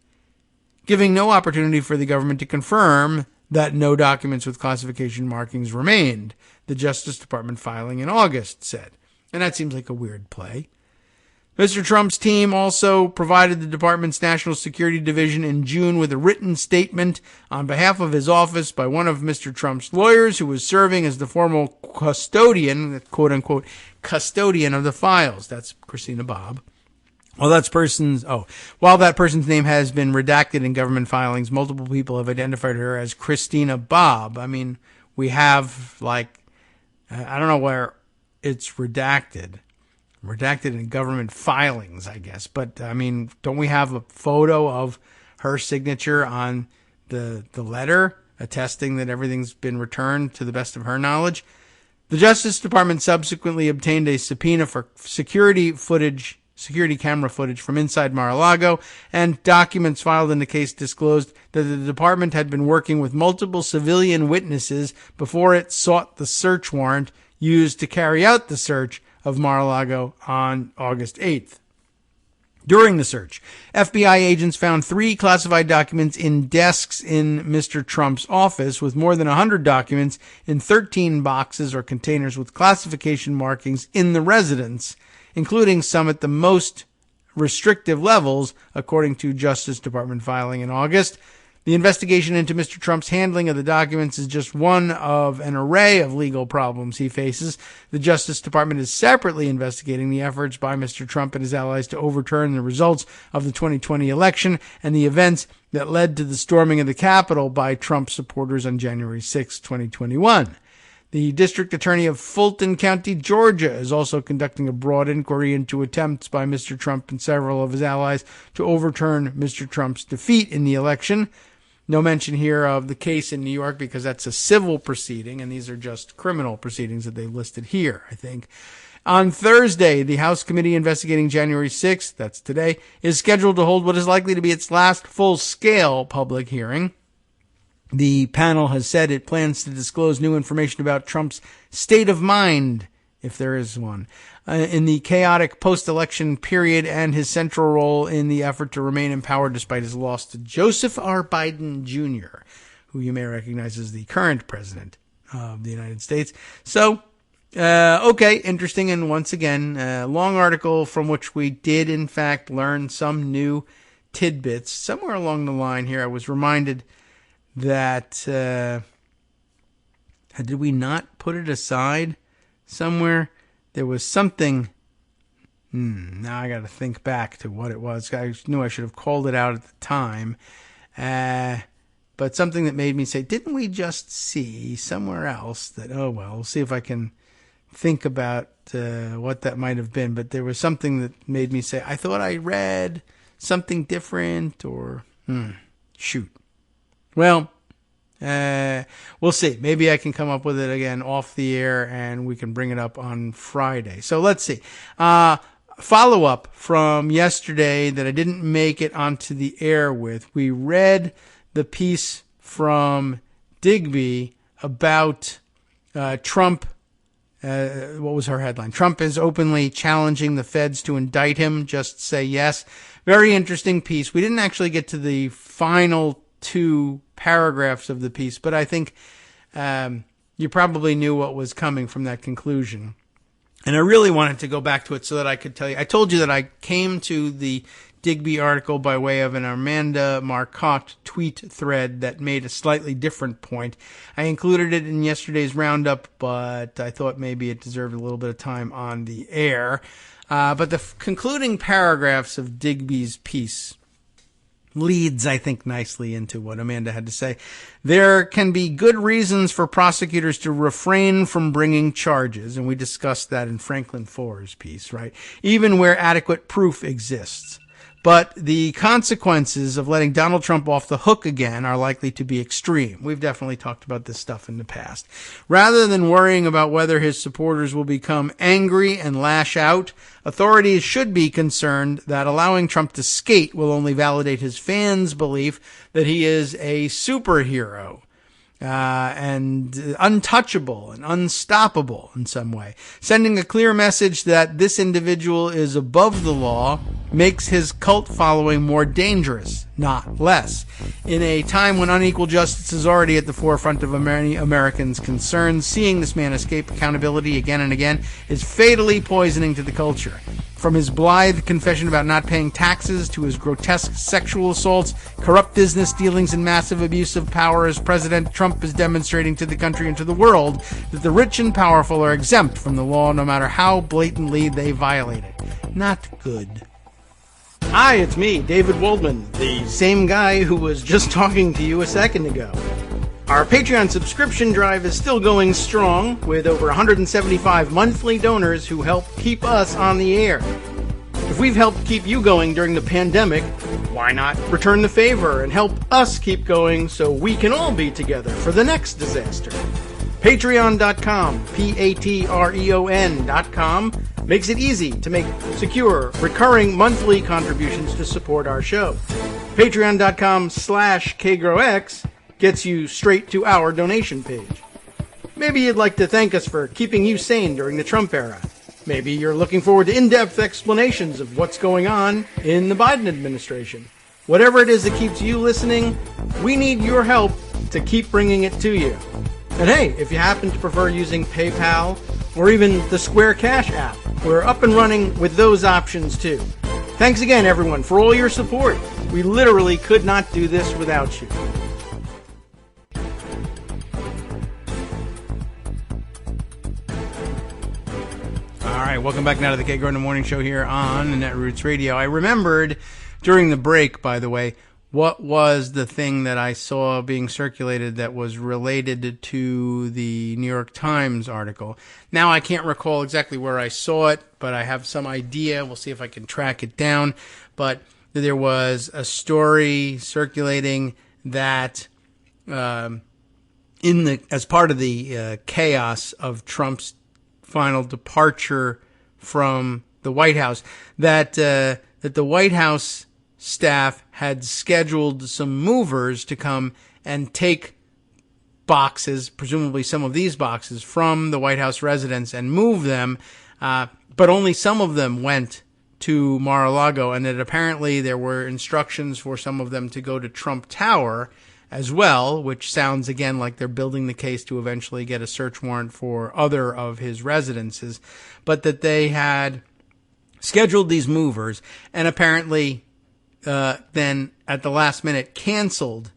giving no opportunity for the government to confirm that no documents with classification markings remained, the Justice Department filing in August said. And that seems like a weird play. Mr. Trump's team also provided the department's National Security Division in June with a written statement on behalf of his office by one of Mr. Trump's lawyers who was serving as the formal custodian, quote-unquote, custodian of the files. That's Christina Bobb. While that person's name has been redacted in government filings, multiple people have identified her as Christina Bobb. I mean, we have, I don't know where it's redacted in government filings, I guess. But, I mean, don't we have a photo of her signature on the letter attesting that everything's been returned to the best of her knowledge? The Justice Department subsequently obtained a subpoena for security camera footage from inside Mar-a-Lago, and documents filed in the case disclosed that the department had been working with multiple civilian witnesses before it sought the search warrant used to carry out the search of Mar-a-Lago on August 8th. During the search, FBI agents found 3 classified documents in desks in Mr. Trump's office, with more than 100 documents in 13 boxes or containers with classification markings in the residence, including some at the most restrictive levels, according to Justice Department filing in August. The investigation into Mr. Trump's handling of the documents is just one of an array of legal problems he faces. The Justice Department is separately investigating the efforts by Mr. Trump and his allies to overturn the results of the 2020 election and the events that led to the storming of the Capitol by Trump supporters on January 6, 2021. The District Attorney of Fulton County, Georgia, is also conducting a broad inquiry into attempts by Mr. Trump and several of his allies to overturn Mr. Trump's defeat in the election. No mention here of the case in New York because that's a civil proceeding, and these are just criminal proceedings that they listed here, I think. On Thursday, the House committee investigating January 6th, that's today, is scheduled to hold what is likely to be its last full-scale public hearing. The panel has said it plans to disclose new information about Trump's state of mind, if there is one, in the chaotic post-election period and his central role in the effort to remain in power despite his loss to Joseph R. Biden Jr., who you may recognize as the current president of the United States. So, okay, interesting. And once again, a long article from which we did, in fact, learn some new tidbits. Somewhere along the line here, I was reminded that, did we not put it aside somewhere? There was something, now I got to think back to what it was. I knew I should have called it out at the time, but something that made me say, didn't we just see somewhere else that, oh well, we'll see if I can think about what that might have been. But there was something that made me say, I thought I read something different, or, shoot. Well, we'll see. Maybe I can come up with it again off the air and we can bring it up on Friday. So let's see. Follow up from yesterday that I didn't make it onto the air with. We read the piece from Digby about Trump. What was her headline? Trump is openly challenging the feds to indict him. Just say yes. Very interesting piece. We didn't actually get to the final 2 paragraphs of the piece, but I think you probably knew what was coming from that conclusion. And I really wanted to go back to it so that I could tell you. I told you that I came to the Digby article by way of an Amanda Marcotte tweet thread that made a slightly different point. I included it in yesterday's roundup, but I thought maybe it deserved a little bit of time on the air. But the concluding paragraphs of Digby's piece leads, I think, nicely into what Amanda had to say. There can be good reasons for prosecutors to refrain from bringing charges, and we discussed that in Franklin Foer's piece, right? Even where adequate proof exists. But the consequences of letting Donald Trump off the hook again are likely to be extreme. We've definitely talked about this stuff in the past. Rather than worrying about whether his supporters will become angry and lash out, authorities should be concerned that allowing Trump to skate will only validate his fans' belief that he is a superhero. and untouchable and unstoppable in some way. Sending a clear message that this individual is above the law makes his cult following more dangerous, not less. In a time when unequal justice is already at the forefront of many Americans' concerns, seeing this man escape accountability again and again is fatally poisoning to the culture. From his blithe confession about not paying taxes to his grotesque sexual assaults, corrupt business dealings, and massive abuse of power as President Trump is demonstrating to the country and to the world that the rich and powerful are exempt from the law no matter how blatantly they violate it. Not good. Hi, it's me, David Waldman, the same guy who was just talking to you a second ago. Our Patreon subscription drive is still going strong, with over 175 monthly donors who help keep us on the air. If we've helped keep you going during the pandemic, why not return the favor and help us keep going so we can all be together for the next disaster? Patreon.com, Patreon.com, makes it easy to make secure, recurring monthly contributions to support our show. Patreon.com/KagroX gets you straight to our donation page. Maybe you'd like to thank us for keeping you sane during the Trump era. Maybe you're looking forward to in-depth explanations of what's going on in the Biden administration. Whatever it is that keeps you listening, we need your help to keep bringing it to you. And hey, if you happen to prefer using PayPal or even the Square Cash app, we're up and running with those options too. Thanks again, everyone, for all your support. We literally could not do this without you. All right, welcome back now to the Kagro in the Morning Show here on Netroots Radio. I remembered during the break, by the way, what was the thing that I saw being circulated that was related to the New York Times article. Now, I can't recall exactly where I saw it, but I have some idea. We'll see if I can track it down. But there was a story circulating that as part of the chaos of Trump's final departure from the White House, that the White House staff had scheduled some movers to come and take boxes, presumably some of these boxes, from the White House residence and move them, but only some of them went to Mar-a-Lago, and that apparently there were instructions for some of them to go to Trump Tower as well, which sounds again like they're building the case to eventually get a search warrant for other of his residences, but that they had scheduled these movers and apparently then at the last minute canceled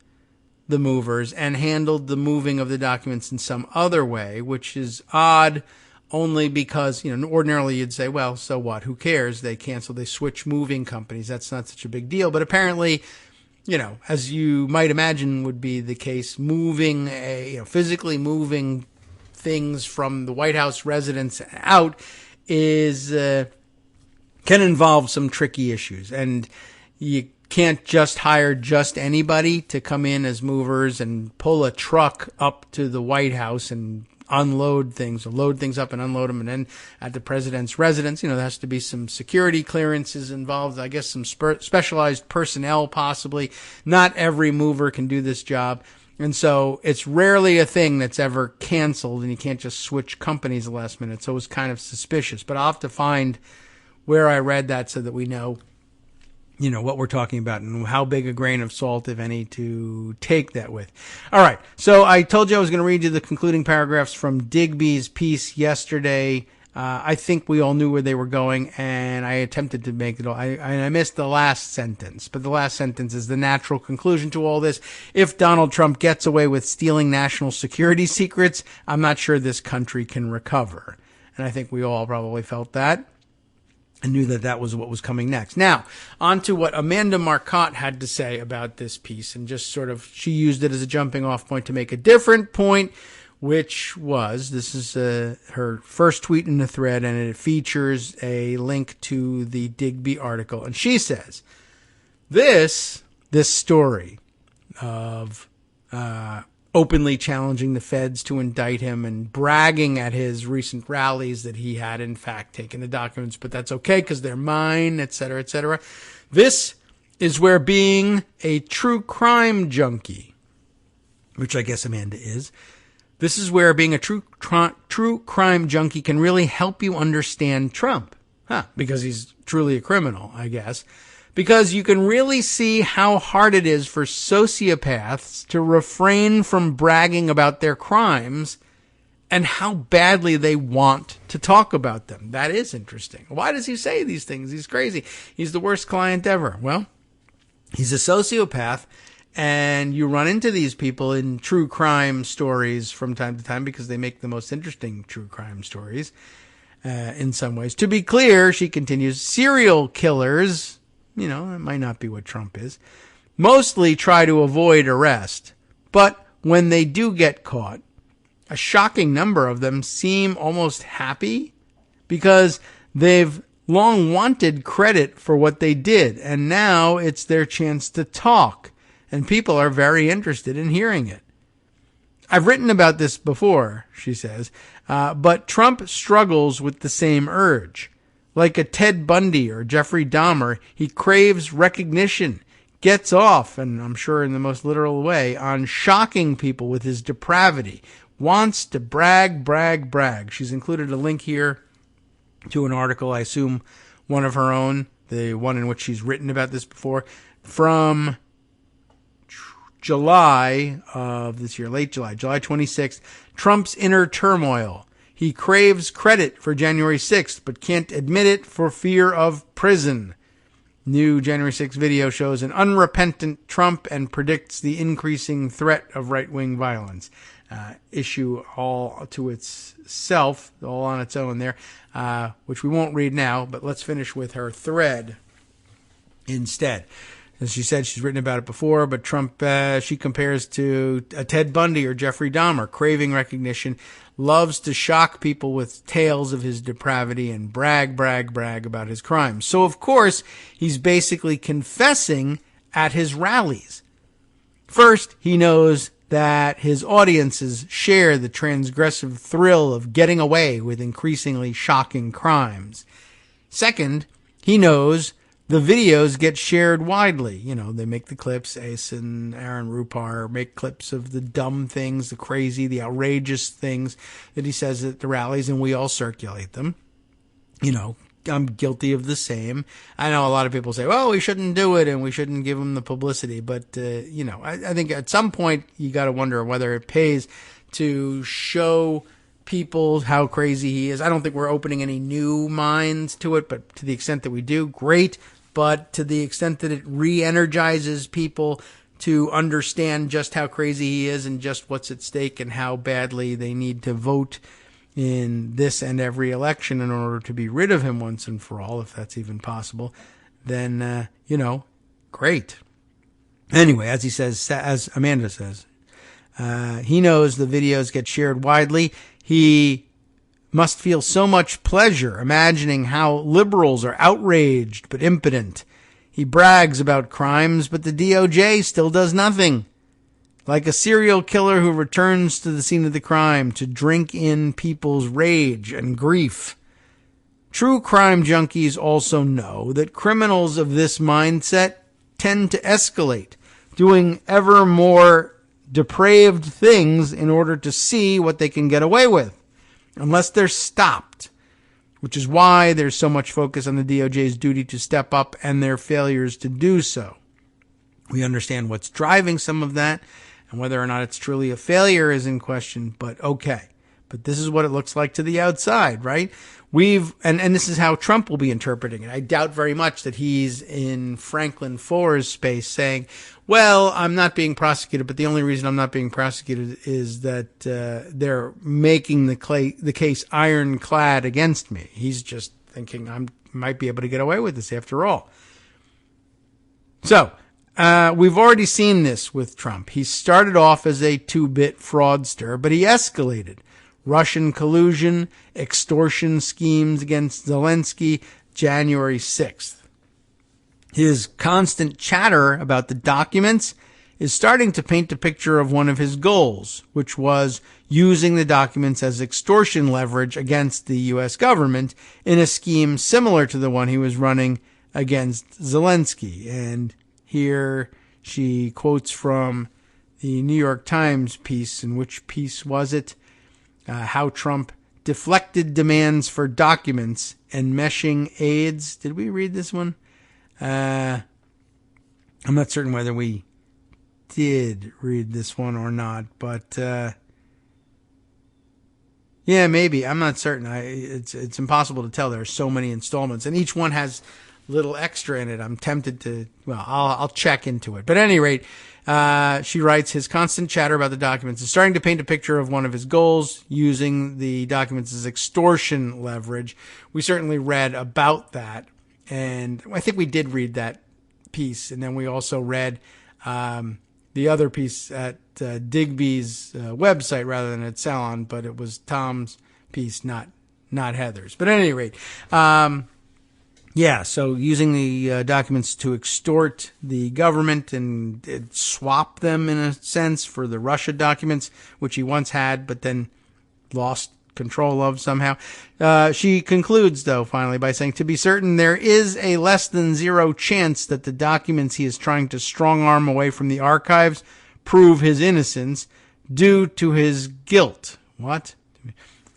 the movers and handled the moving of the documents in some other way, which is odd only because, ordinarily you'd say, well, so what? Who cares? They switch moving companies. That's not such a big deal. But apparently, as you might imagine would be the case, physically moving things from the White House residence out can involve some tricky issues. And you can't just hire just anybody to come in as movers and pull a truck up to the White House and unload things, or load things up and unload them. And then at the president's residence, there has to be some security clearances involved. I guess some specialized personnel possibly. Not every mover can do this job. And so it's rarely a thing that's ever canceled, and you can't just switch companies at the last minute. So it was kind of suspicious. But I'll have to find where I read that so that we know what we're talking about and how big a grain of salt, if any, to take that with. All right. So I told you I was going to read you the concluding paragraphs from Digby's piece yesterday. I think we all knew where they were going, and I attempted to make it all. I missed the last sentence, but the last sentence is the natural conclusion to all this. If Donald Trump gets away with stealing national security secrets, I'm not sure this country can recover. And I think we all probably felt that. I knew that was what was coming next. Now, on to what Amanda Marcotte had to say about this piece, and just she used it as a jumping off point to make a different point, which was, this is her first tweet in the thread, and it features a link to the Digby article. And she says, this story of openly challenging the feds to indict him and bragging at his recent rallies that he had, in fact, taken the documents, but that's okay because they're mine, et cetera, et cetera. This is where being a true crime junkie which I guess Amanda is. This is where being a true crime junkie can really help you understand Trump. Because he's truly a criminal, I guess. Because you can really see how hard it is for sociopaths to refrain from bragging about their crimes and how badly they want to talk about them. That is interesting. Why does he say these things? He's crazy. He's the worst client ever. Well, he's a sociopath, and you run into these people in true crime stories from time to time because they make the most interesting true crime stories in some ways. To be clear, she continues, serial killers, it might not be what Trump is, mostly try to avoid arrest. But when they do get caught, a shocking number of them seem almost happy because they've long wanted credit for what they did, and now it's their chance to talk, and people are very interested in hearing it. I've written about this before, she says, but Trump struggles with the same urge. Like a Ted Bundy or Jeffrey Dahmer, he craves recognition, gets off, and I'm sure in the most literal way, on shocking people with his depravity, wants to brag. She's included a link here to an article, I assume one of her own, the one in which she's written about this before, from July of this year, late July 26th, Trump's inner turmoil. He craves credit for January 6th, but can't admit it for fear of prison. New January 6th video shows an unrepentant Trump and predicts the increasing threat of right-wing violence. Issue all to itself, all on its own there, which we won't read now, but let's finish with her thread instead. As she said, she's written about it before, but Trump, she compares to a Ted Bundy or Jeffrey Dahmer, craving recognition, loves to shock people with tales of his depravity and brag about his crimes. So, of course, he's basically confessing at his rallies. First, he knows that his audiences share the transgressive thrill of getting away with increasingly shocking crimes. Second, he knows the videos get shared widely. They make the clips. Ace and Aaron Rupar make clips of the dumb things, the crazy, the outrageous things that he says at the rallies, and we all circulate them. I'm guilty of the same. I know a lot of people say, well, we shouldn't do it and we shouldn't give him the publicity. But, I think at some point you got to wonder whether it pays to show people how crazy he is. I don't think we're opening any new minds to it, but to the extent that we do, great. But to the extent that it re-energizes people to understand just how crazy he is and just what's at stake and how badly they need to vote in this and every election in order to be rid of him once and for all, if that's even possible, then, great. Anyway, as he says, as Amanda says, he knows the videos get shared widely. He must feel so much pleasure imagining how liberals are outraged but impotent. He brags about crimes, but the DOJ still does nothing. Like a serial killer who returns to the scene of the crime to drink in people's rage and grief. True crime junkies also know that criminals of this mindset tend to escalate, doing ever more depraved things in order to see what they can get away with, unless they're stopped, which is why there's so much focus on the DOJ's duty to step up and their failures to do so. We understand what's driving some of that, and whether or not it's truly a failure is in question, but okay. But this is what it looks like to the outside, right? And this is how Trump will be interpreting it. I doubt very much that he's in Franklin Foer's space saying, well, I'm not being prosecuted, but the only reason I'm not being prosecuted is that they're making the case ironclad against me. He's just thinking I might be able to get away with this after all. So, we've already seen this with Trump. He started off as a 2-bit fraudster, but he escalated. Russian collusion, extortion schemes against Zelensky, January 6th. His constant chatter about the documents is starting to paint a picture of one of his goals, which was using the documents as extortion leverage against the U.S. government in a scheme similar to the one he was running against Zelensky. And here she quotes from the New York Times piece. And which piece was it? How Trump deflected demands for documents and meshing aides. Did we read this one? I'm not certain whether we did read this one or not, but yeah, maybe. I'm not certain. It's impossible to tell. There are so many installments, and each one has little extra in it. I'm tempted to, well, I'll check into it. But at any rate, she writes, his constant chatter about the documents is starting to paint a picture of one of his goals, using the documents as extortion leverage. We certainly read about that, and I think we did read that piece, and then we also read the other piece at Digby's website rather than at Salon, but it was Tom's piece, not Heather's. But at any rate, yeah, so using the documents to extort the government and swap them, in a sense, for the Russia documents, which he once had, but then lost control of somehow. She concludes, though, finally, by saying, to be certain, there is a less than zero chance that the documents he is trying to strong-arm away from the archives prove his innocence due to his guilt. What?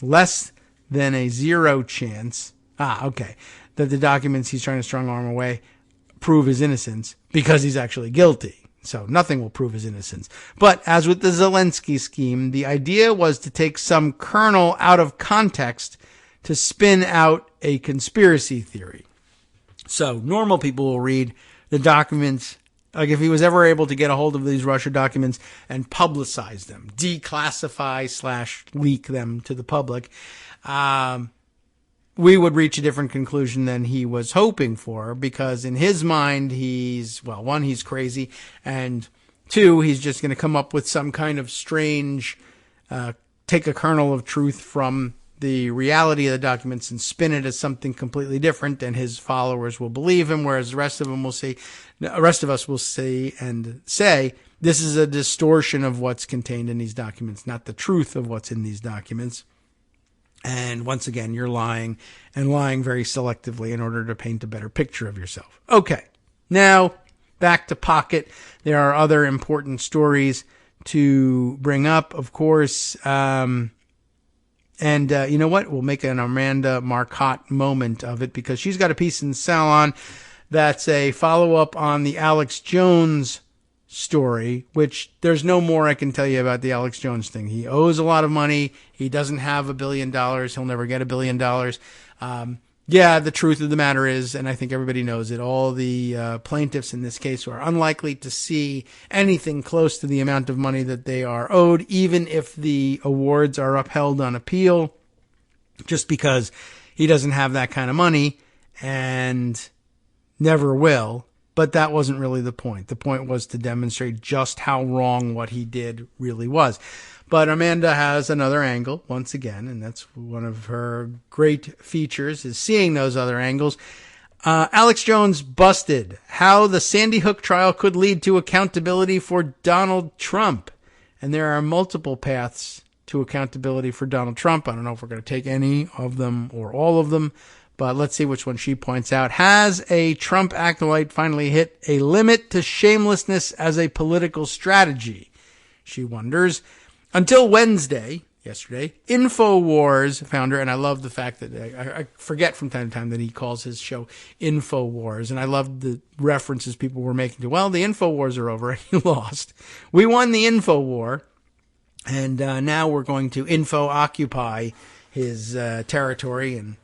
Less than a zero chance. Okay. That the documents he's trying to strong-arm away prove his innocence because he's actually guilty. So nothing will prove his innocence. But as with the Zelensky scheme, the idea was to take some kernel out of context to spin out a conspiracy theory. So normal people will read the documents, like if he was ever able to get a hold of these Russia documents and publicize them, declassify / leak them to the public, we would reach a different conclusion than he was hoping for, because in his mind, he's, well, one, he's crazy, and two, he's just going to come up with some kind of strange, take a kernel of truth from the reality of the documents and spin it as something completely different, and his followers will believe him, whereas the rest of us will see and say, this is a distortion of what's contained in these documents, not the truth of what's in these documents. And once again, you're lying, and lying very selectively in order to paint a better picture of yourself. Okay, now back to Pocket. There are other important stories to bring up, of course. And you know what? We'll make an Amanda Marcotte moment of it, because she's got a piece in Salon that's a follow-up on the Alex Jones story, which there's no more I can tell you about the Alex Jones thing. He owes a lot of money. He doesn't have $1 billion. He'll never get $1 billion. Yeah, the truth of the matter is, and I think everybody knows it, all the plaintiffs in this case are unlikely to see anything close to the amount of money that they are owed, even if the awards are upheld on appeal, just because he doesn't have that kind of money and never will. But that wasn't really the point. The point was to demonstrate just how wrong what he did really was. But Amanda has another angle, once again, and that's one of her great features, is seeing those other angles. Alex Jones busted. How the Sandy Hook trial could lead to accountability for Donald Trump. And there are multiple paths to accountability for Donald Trump. I don't know if we're going to take any of them or all of them, but let's see which one she points out. Has a Trump acolyte finally hit a limit to shamelessness as a political strategy? She wonders. Until Wednesday, yesterday, InfoWars founder, and I love the fact that I forget from time to time that he calls his show InfoWars, and I love the references people were making to, well, the InfoWars are over and he lost. We won the InfoWar, and now we're going to occupy his territory and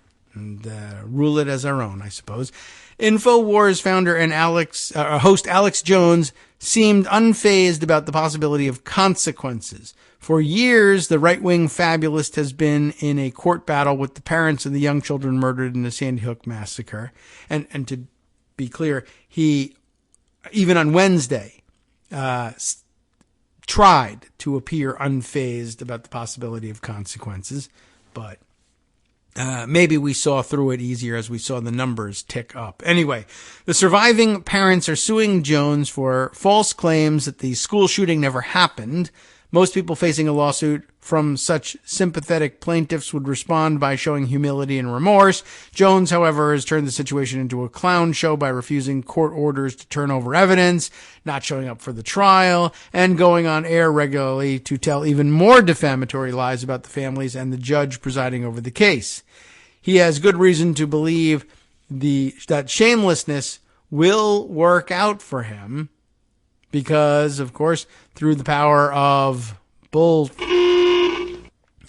rule it as our own, I suppose. InfoWars founder and host Alex Jones seemed unfazed about the possibility of consequences. For years, the right-wing fabulist has been in a court battle with the parents of the young children murdered in the Sandy Hook massacre. And to be clear, he, even on Wednesday, tried to appear unfazed about the possibility of consequences, but maybe we saw through it easier as we saw the numbers tick up. Anyway, the surviving parents are suing Jones for false claims that the school shooting never happened, Most people facing a lawsuit from such sympathetic plaintiffs would respond by showing humility and remorse. Jones, however, has turned the situation into a clown show by refusing court orders to turn over evidence, not showing up for the trial, and going on air regularly to tell even more defamatory lies about the families and the judge presiding over the case. He has good reason to believe that shamelessness will work out for him because, of course, through the power of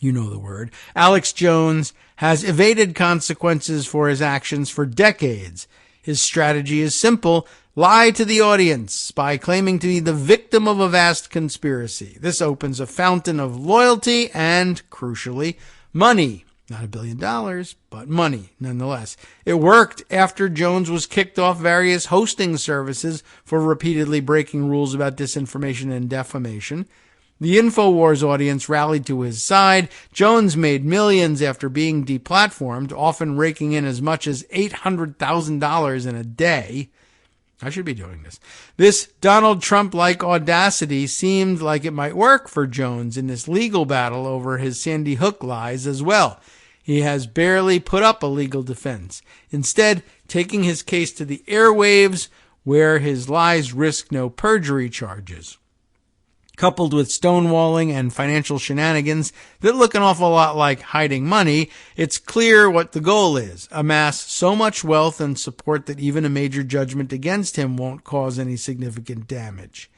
you know the word, Alex Jones has evaded consequences for his actions for decades. His strategy is simple: lie to the audience by claiming to be the victim of a vast conspiracy. This opens a fountain of loyalty and, crucially, money. Not $1 billion, but money nonetheless. It worked after Jones was kicked off various hosting services for repeatedly breaking rules about disinformation and defamation. The InfoWars audience rallied to his side. Jones made millions after being deplatformed, often raking in as much as $800,000 in a day. I should be doing this. This Donald Trump-like audacity seemed like it might work for Jones in this legal battle over his Sandy Hook lies as well. He has barely put up a legal defense, instead taking his case to the airwaves where his lies risk no perjury charges. Coupled with stonewalling and financial shenanigans that look an awful lot like hiding money, it's clear what the goal is: amass so much wealth and support that even a major judgment against him won't cause any significant damage.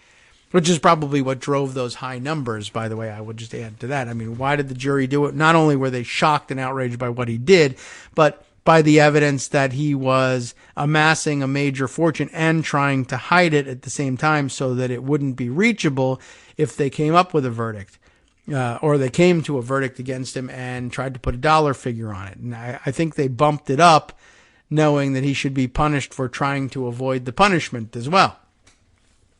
Which is probably what drove those high numbers, by the way. I would just add to that. I mean, why did the jury do it? Not only were they shocked and outraged by what he did, but by the evidence that he was amassing a major fortune and trying to hide it at the same time so that it wouldn't be reachable if they came up with a verdict, or they came to a verdict against him and tried to put a dollar figure on it. And I think they bumped it up knowing that he should be punished for trying to avoid the punishment as well.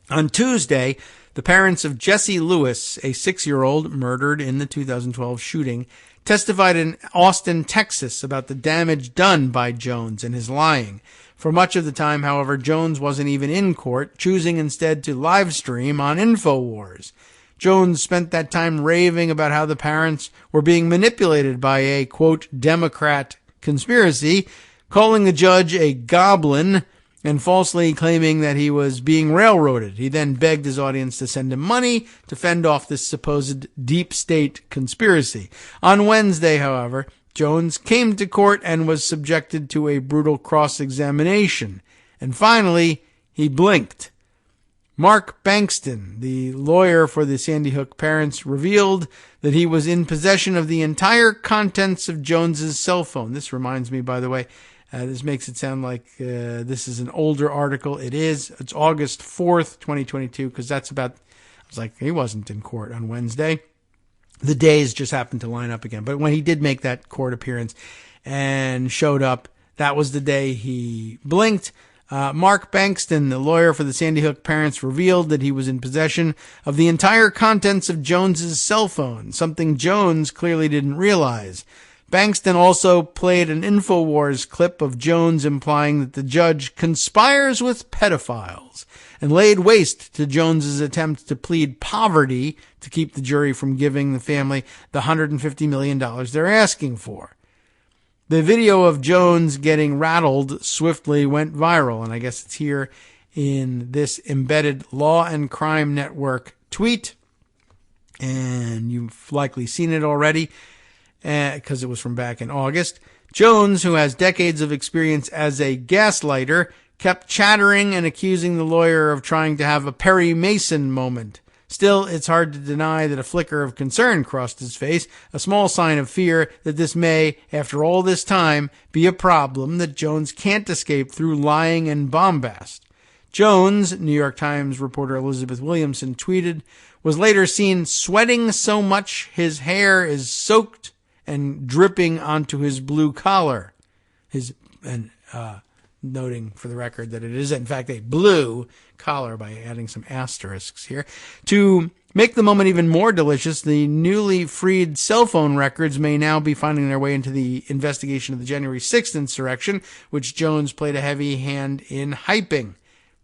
On Tuesday, the parents of Jesse Lewis, a 6-year-old murdered in the 2012 shooting, testified in Austin, Texas about the damage done by Jones and his lying. For much of the time, however, Jones wasn't even in court, choosing instead to live stream on InfoWars. Jones spent that time raving about how the parents were being manipulated by a, quote, Democrat conspiracy, calling the judge a goblin, and falsely claiming that he was being railroaded. He then begged his audience to send him money to fend off this supposed deep state conspiracy. On Wednesday, however, Jones came to court and was subjected to a brutal cross-examination. And finally, he blinked. Mark Bankston, the lawyer for the Sandy Hook parents, revealed that he was in possession of the entire contents of Jones's cell phone. This reminds me, by the way, this makes it sound like this is an older article. It is. It's August 4th, 2022, because that's about, I was like, he wasn't in court on Wednesday. The days just happened to line up again. But when he did make that court appearance and showed up, that was the day he blinked. Mark Bankston, the lawyer for the Sandy Hook parents, revealed that he was in possession of the entire contents of Jones's cell phone, something Jones clearly didn't realize. Bankston also played an InfoWars clip of Jones implying that the judge conspires with pedophiles and laid waste to Jones's attempt to plead poverty to keep the jury from giving the family the $150 million they're asking for. The video of Jones getting rattled swiftly went viral, and I guess it's here in this embedded Law and Crime Network tweet, and you've likely seen it already, because it was from back in August. Jones, who has decades of experience as a gaslighter, kept chattering and accusing the lawyer of trying to have a Perry Mason moment. Still, it's hard to deny that a flicker of concern crossed his face, a small sign of fear that this may, after all this time, be a problem that Jones can't escape through lying and bombast. Jones, New York Times reporter Elizabeth Williamson tweeted, was later seen sweating so much his hair is soaked and dripping onto his blue collar. Noting for the record that it is in fact a blue collar by adding some asterisks here. To make the moment even more delicious, the newly freed cell phone records may now be finding their way into the investigation of the January 6th insurrection, which Jones played a heavy hand in hyping.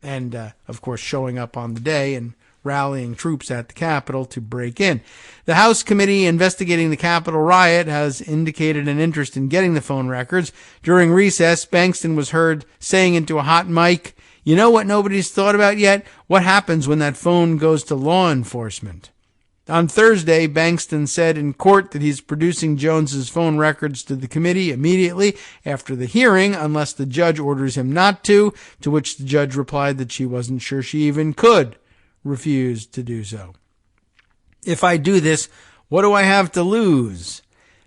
And, of course, showing up on the day and rallying troops at the Capitol to break in. The House committee investigating the Capitol riot has indicated an interest in getting the phone records. During recess, Bankston was heard saying into a hot mic, "You know what nobody's thought about yet? What happens when that phone goes to law enforcement?" On Thursday, Bankston said in court that he's producing Jones's phone records to the committee immediately after the hearing, unless the judge orders him not to which the judge replied that she wasn't sure she even could refuse to do so. "If I do this, what do I have to lose?"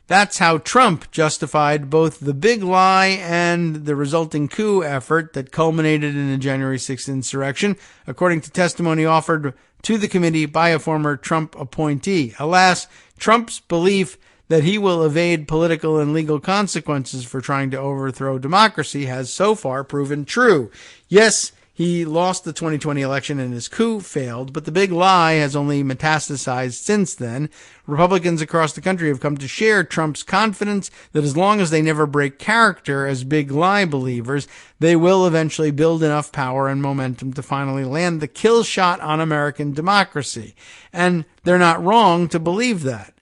That's how Trump justified both the big lie and the resulting coup effort that culminated in the January 6th insurrection, according to testimony offered to the committee by a former Trump appointee. Alas, Trump's belief that he will evade political and legal consequences for trying to overthrow democracy has so far proven true. Yes, he lost the 2020 election and his coup failed, but the big lie has only metastasized since then. Republicans across the country have come to share Trump's confidence that as long as they never break character as big lie believers, they will eventually build enough power and momentum to finally land the kill shot on American democracy. And they're not wrong to believe that.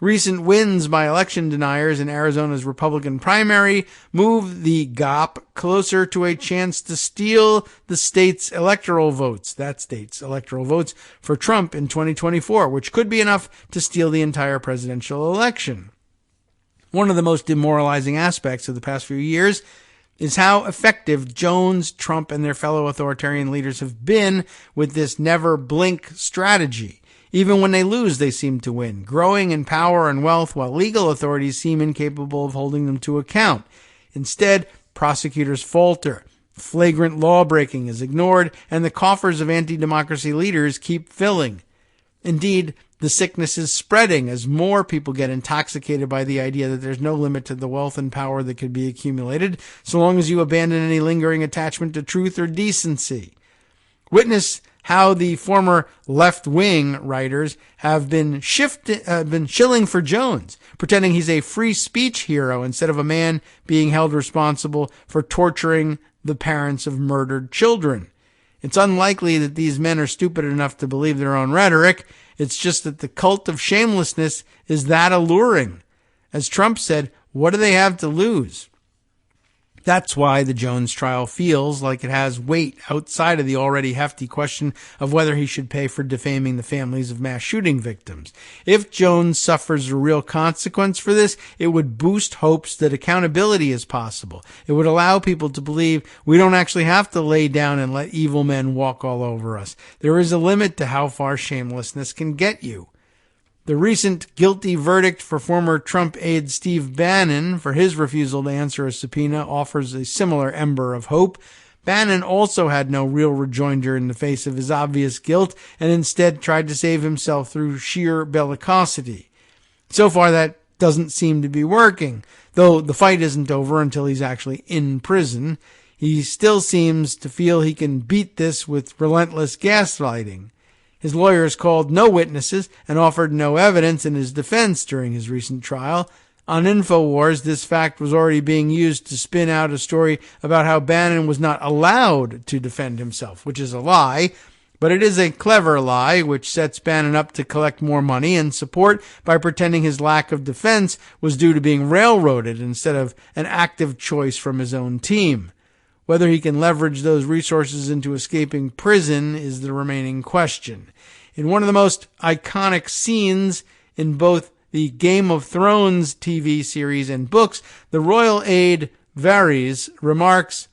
Recent wins by election deniers in Arizona's Republican primary move the GOP closer to a chance to steal the state's electoral votes, for Trump in 2024, which could be enough to steal the entire presidential election. One of the most demoralizing aspects of the past few years is how effective Jones, Trump, and their fellow authoritarian leaders have been with this never blink strategy. Even when they lose, they seem to win, growing in power and wealth while legal authorities seem incapable of holding them to account. Instead, prosecutors falter, flagrant law-breaking is ignored, and the coffers of anti-democracy leaders keep filling. Indeed, the sickness is spreading as more people get intoxicated by the idea that there's no limit to the wealth and power that could be accumulated, so long as you abandon any lingering attachment to truth or decency. Witness how the former left-wing writers have been shilling for Jones, pretending he's a free speech hero instead of a man being held responsible for torturing the parents of murdered children. It's unlikely that these men are stupid enough to believe their own rhetoric. It's just that the cult of shamelessness is that alluring. As Trump said, what do they have to lose? That's why the Jones trial feels like it has weight outside of the already hefty question of whether he should pay for defaming the families of mass shooting victims. If Jones suffers a real consequence for this, it would boost hopes that accountability is possible. It would allow people to believe we don't actually have to lay down and let evil men walk all over us. There is a limit to how far shamelessness can get you. The recent guilty verdict for former Trump aide Steve Bannon for his refusal to answer a subpoena offers a similar ember of hope. Bannon also had no real rejoinder in the face of his obvious guilt and instead tried to save himself through sheer bellicosity. So far, that doesn't seem to be working, though the fight isn't over until he's actually in prison. He still seems to feel he can beat this with relentless gaslighting. His lawyers called no witnesses and offered no evidence in his defense during his recent trial. On InfoWars, this fact was already being used to spin out a story about how Bannon was not allowed to defend himself, which is a lie, but it is a clever lie which sets Bannon up to collect more money and support by pretending his lack of defense was due to being railroaded instead of an active choice from his own team. Whether he can leverage those resources into escaping prison is the remaining question. In one of the most iconic scenes in both the Game of Thrones TV series and books, the royal aide Varys remarks,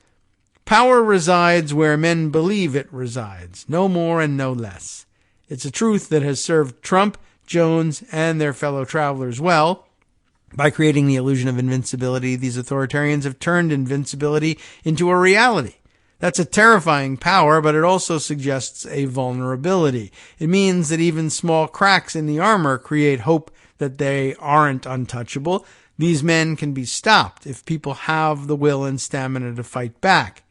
"Power resides where men believe it resides, no more and no less." It's a truth that has served Trump, Jones, and their fellow travelers well. By creating the illusion of invincibility, these authoritarians have turned invincibility into a reality. That's a terrifying power, but it also suggests a vulnerability. It means that even small cracks in the armor create hope that they aren't untouchable. These men can be stopped if people have the will and stamina to fight back.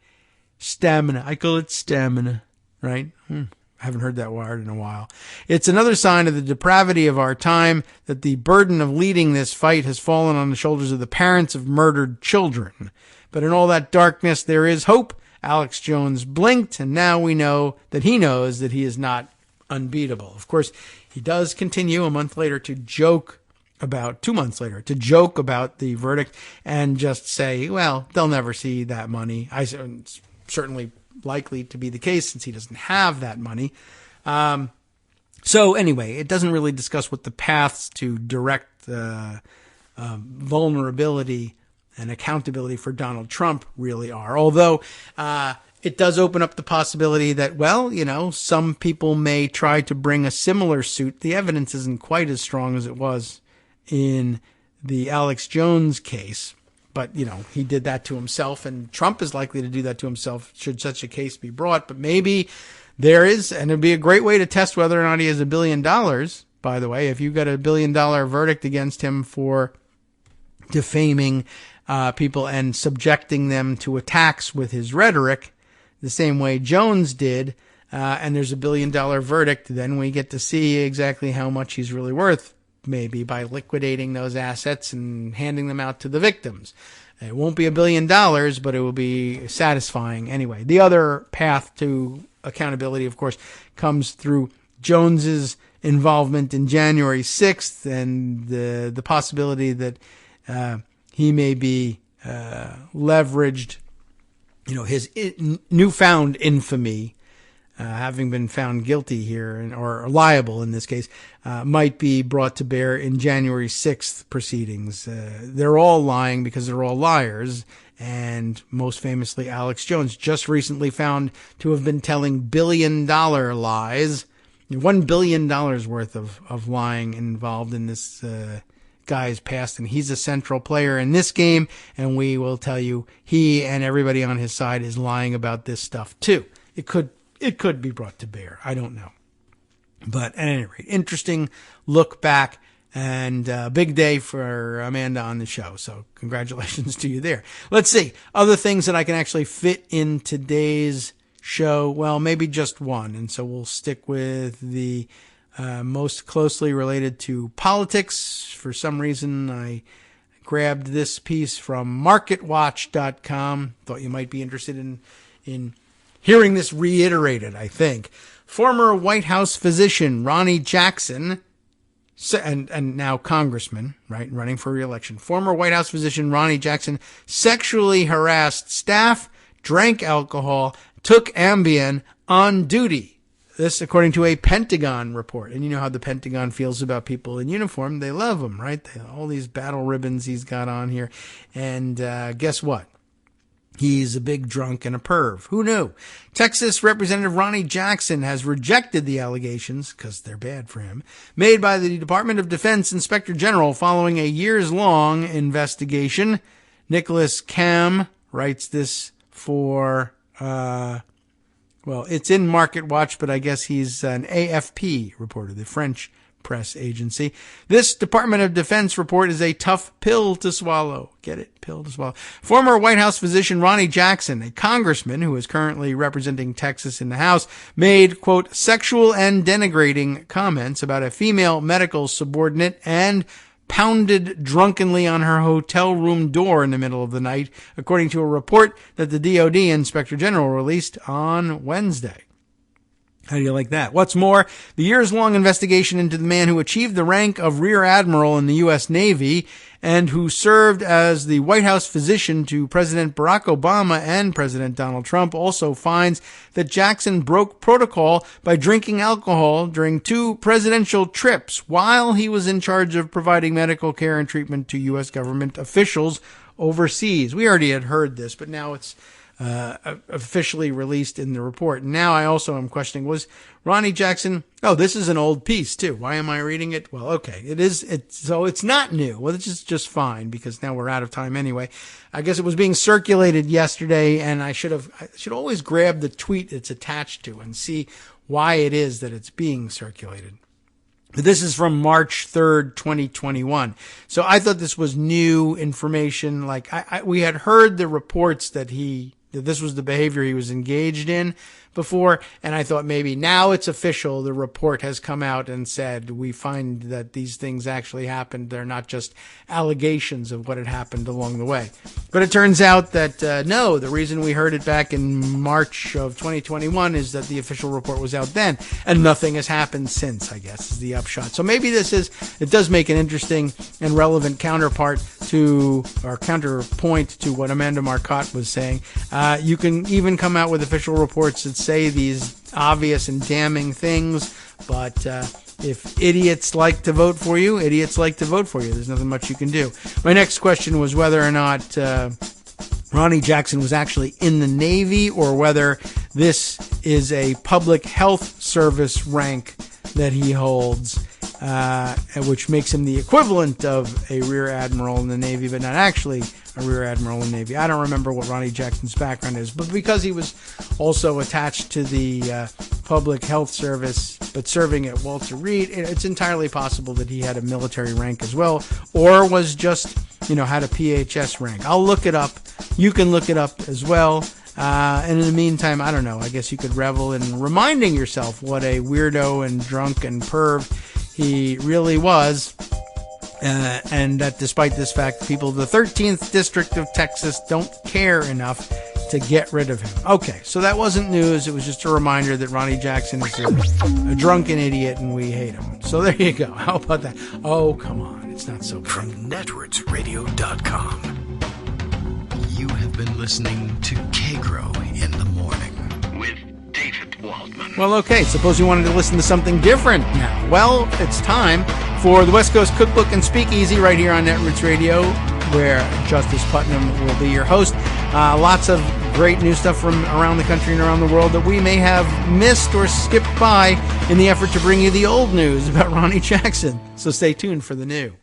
Stamina. I call it stamina, right? I haven't heard that word in a while. It's another sign of the depravity of our time that the burden of leading this fight has fallen on the shoulders of the parents of murdered children. But in all that darkness, there is hope. Alex Jones blinked, and now we know that he knows that he is not unbeatable. Of course, he does continue a month later to joke about 2 months later to joke about the verdict and just say, well, they'll never see that money. It's certainly likely to be the case since he doesn't have that money. So anyway, it doesn't really discuss what the paths to direct vulnerability and accountability for Donald Trump really are. Although it does open up the possibility that, well, some people may try to bring a similar suit. The evidence isn't quite as strong as it was in the Alex Jones case, but, he did that to himself, and Trump is likely to do that to himself should such a case be brought. But maybe there is, and it'd be a great way to test whether or not he has $1 billion, by the way. If you got a $1 billion verdict against him for defaming people and subjecting them to attacks with his rhetoric, the same way Jones did, and there's a $1 billion verdict, then we get to see exactly how much he's really worth, maybe by liquidating those assets and handing them out to the victims. It won't be $1 billion, but it will be satisfying anyway. The other path to accountability, of course, comes through Jones's involvement in January 6th and the possibility that he may be leveraged, his newfound infamy, having been found guilty here or liable in this case, might be brought to bear in January 6th proceedings. They're all lying because they're all liars. And most famously, Alex Jones, just recently found to have been telling billion-dollar lies. $1 billion worth of lying involved in this guy's past. And he's a central player in this game. And we will tell you, he and everybody on his side is lying about this stuff too. It could be brought to bear. I don't know. But at any rate, interesting look back and big day for Amanda on the show. So congratulations to you there. Let's see. Other things that I can actually fit in today's show. Well, maybe just one. And so we'll stick with the most closely related to politics. For some reason, I grabbed this piece from MarketWatch.com. Thought you might be interested in hearing this reiterated, I think. Former White House physician Ronnie Jackson, and now congressman, right, running for re-election. Former White House physician Ronnie Jackson sexually harassed staff, drank alcohol, took Ambien on duty. This, according to a Pentagon report. And you know how the Pentagon feels about people in uniform. They love them, right? All these battle ribbons he's got on here. And guess what? He's a big drunk and a perv. Who knew? Texas Representative Ronnie Jackson has rejected the allegations, because they're bad for him, made by the Department of Defense Inspector General following a years-long investigation. Nicholas Cam writes this for, it's in Market Watch, but I guess he's an AFP reporter, the French press agency. This Department of Defense report is a tough pill to swallow. Get it? Pill to swallow. Former White House physician Ronnie Jackson, a congressman who is currently representing Texas in the House, made, quote, sexual and denigrating comments about a female medical subordinate and pounded drunkenly on her hotel room door in the middle of the night, according to a report that the DOD Inspector General released on Wednesday. How do you like that? What's more, the years-long investigation into the man who achieved the rank of Rear Admiral in the U.S. Navy and who served as the White House physician to President Barack Obama and President Donald Trump also finds that Jackson broke protocol by drinking alcohol during 2 presidential trips while he was in charge of providing medical care and treatment to U.S. government officials overseas. We already had heard this, but now it's officially released in the report. Now I also am questioning, was Ronnie Jackson, this is an old piece too. Why am I reading it? Well, okay. So it's not new. Well, it's just fine because now we're out of time anyway. I guess it was being circulated yesterday and I should always grab the tweet it's attached to and see why it is that it's being circulated. This is from March 3rd, 2021. So I thought this was new information. Like we had heard the reports that this was the behavior he was engaged in, before, and I thought maybe now it's official. The report has come out and said we find that these things actually happened. They're not just allegations of what had happened along the way. But it turns out that no, the reason we heard it back in March of 2021 is that the official report was out then, and nothing has happened since, I guess, is the upshot. So maybe it does make an interesting and relevant counterpoint to what Amanda Marcotte was saying. You can even come out with official reports that say these obvious and damning things, but if idiots like to vote for you, idiots like to vote for you. There's nothing much you can do. My next question was whether or not Ronnie Jackson was actually in the Navy, or whether this is a public health service rank that he holds, which makes him the equivalent of a rear admiral in the Navy, but not actually a rear admiral in the Navy. I don't remember what Ronnie Jackson's background is, but because he was also attached to the public health service, but serving at Walter Reed, it's entirely possible that he had a military rank as well, or was just, had a PHS rank. I'll look it up. You can look it up as well. And in the meantime, I don't know, I guess you could revel in reminding yourself what a weirdo and drunk and perv he really was. And that despite this fact, people of the 13th District of Texas don't care enough to get rid of him. Okay, so that wasn't news. It was just a reminder that Ronnie Jackson is a drunken idiot and we hate him. So there you go. How about that? Oh, come on. It's not so bad. From netrootsradio.com, you have been listening to Kagro in the Morning with David Waldman. Well, okay, suppose you wanted to listen to something different now. Well, it's time for the West Coast Cookbook and Speakeasy right here on Netroots Radio, where Justice Putnam will be your host. Lots of great new stuff from around the country and around the world that we may have missed or skipped by in the effort to bring you the old news about Ronnie Jackson. So stay tuned for the new.